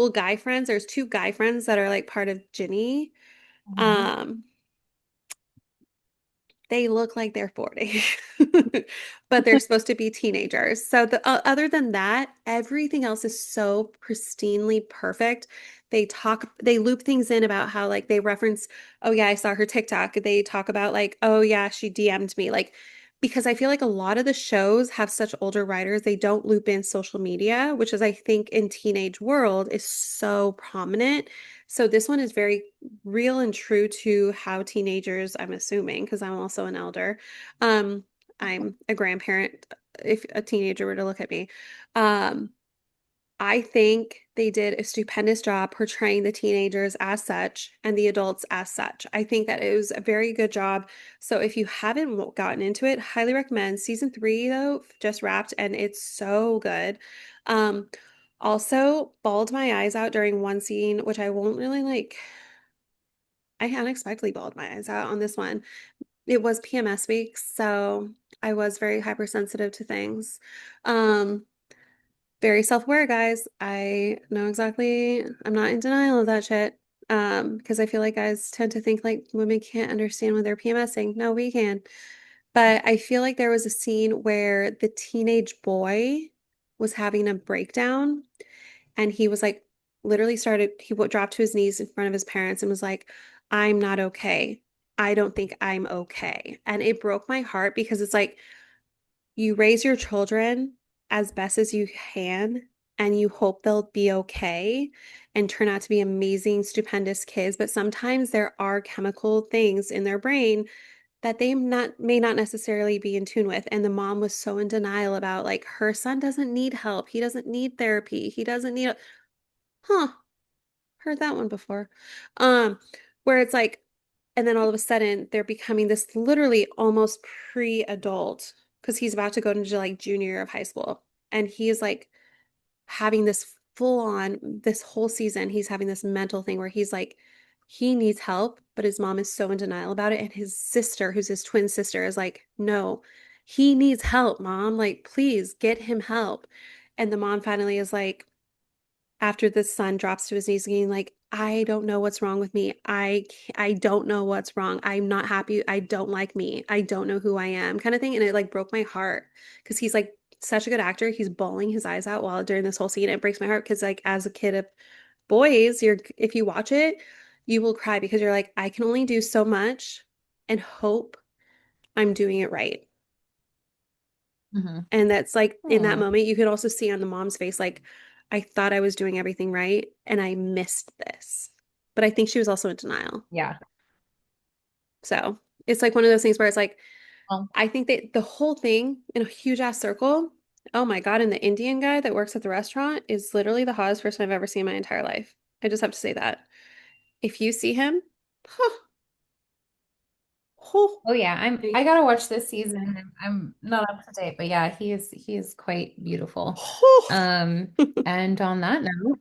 guy friends, there's two guy friends that are like part of Ginny. Mhm. Um, they look like they're 40, but they're supposed to be teenagers. So other than that, everything else is so pristinely perfect. They loop things in about how like they reference, oh yeah, I saw her TikTok. They talk about like, oh yeah, she DM'd me. Like, because I feel like a lot of the shows have such older writers, they don't loop in social media, which is I think in teenage world is so prominent. So this one is very real and true to how teenagers, I'm assuming, because I'm also an elder. Um, I'm a grandparent if a teenager were to look at me. Um, I think they did a stupendous job portraying the teenagers as such and the adults as such. I think that it was a very good job. So if you haven't gotten into it, highly recommend. Season 3, though, just wrapped and it's so good. Um, also bawled my eyes out during one scene, which I won't really like. I unexpectedly bawled my eyes out on this one. It was PMS week, so I was very hypersensitive to things. Um, Very self-aware, guys. I know exactly, I'm not in denial of that shit. Because I feel like guys tend to think like women can't understand when they're PMSing. No, we can. But I feel like there was a scene where the teenage boy was having a breakdown and he was like, literally started, dropped to his knees in front of his parents and was like, I'm not okay. I don't think I'm okay. And it broke my heart because it's like, you raise your children as best as you can, and you hope they'll be okay and turn out to be amazing, stupendous kids. But sometimes there are chemical things in their brain that they may not necessarily be in tune with. And the mom was so in denial about like her son doesn't need help. He doesn't need therapy. He doesn't need, huh, heard that one before. Um, where it's like, and then all of a sudden they're becoming this literally almost pre-adult because he's about to go into like junior year of high school. And he is like having this full on, this whole season, he's having this mental thing where he's like, he needs help, but his mom is so in denial about it. And his sister, who's his twin sister, is like, no, he needs help, mom. Like, please get him help. And the mom finally is like, after the son drops to his knees again, like, I don't know what's wrong with me. I don't know what's wrong. I'm not happy. I don't like me. I don't know who I am, kind of thing. And it like broke my heart because he's like such a good actor. He's bawling his eyes out while during this whole scene. It breaks my heart because like as a kid of boys, you're if you watch it, you will cry because you're like, I can only do so much and hope I'm doing it right. Hmm. And that's like in that Oh, moment, you could also see on the mom's face, like, I thought I was doing everything right and I missed this. But I think she was also in denial. yeah. So it's like one of those things where it's like, Well, I think that the whole thing in a huge ass circle, oh my God, and the Indian guy that works at the restaurant is literally the hottest person I've ever seen in my entire life. I just have to say that. If you see him, huh, huh, oh yeah, I gotta watch this season. I'm not up to date, but yeah, he is quite beautiful. huh. Um, and on that note,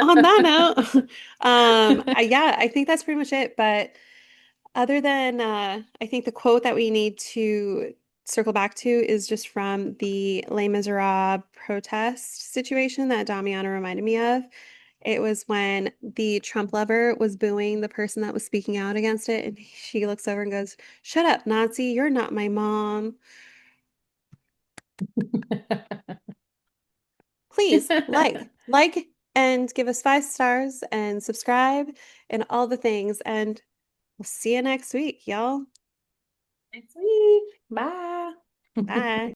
On that note, yeah, I think that's pretty much it. But other than, I think the quote that we need to circle back to is just from the Les Miserables protest situation that Damiana reminded me of. It was when the Trump lover was booing the person that was speaking out against it, and she looks over and goes, "Shut up, Nazi, you're not my mom. Please and give us 5 stars and subscribe and all the things. And we'll see you next week, y'all. next week. Bye. Bye."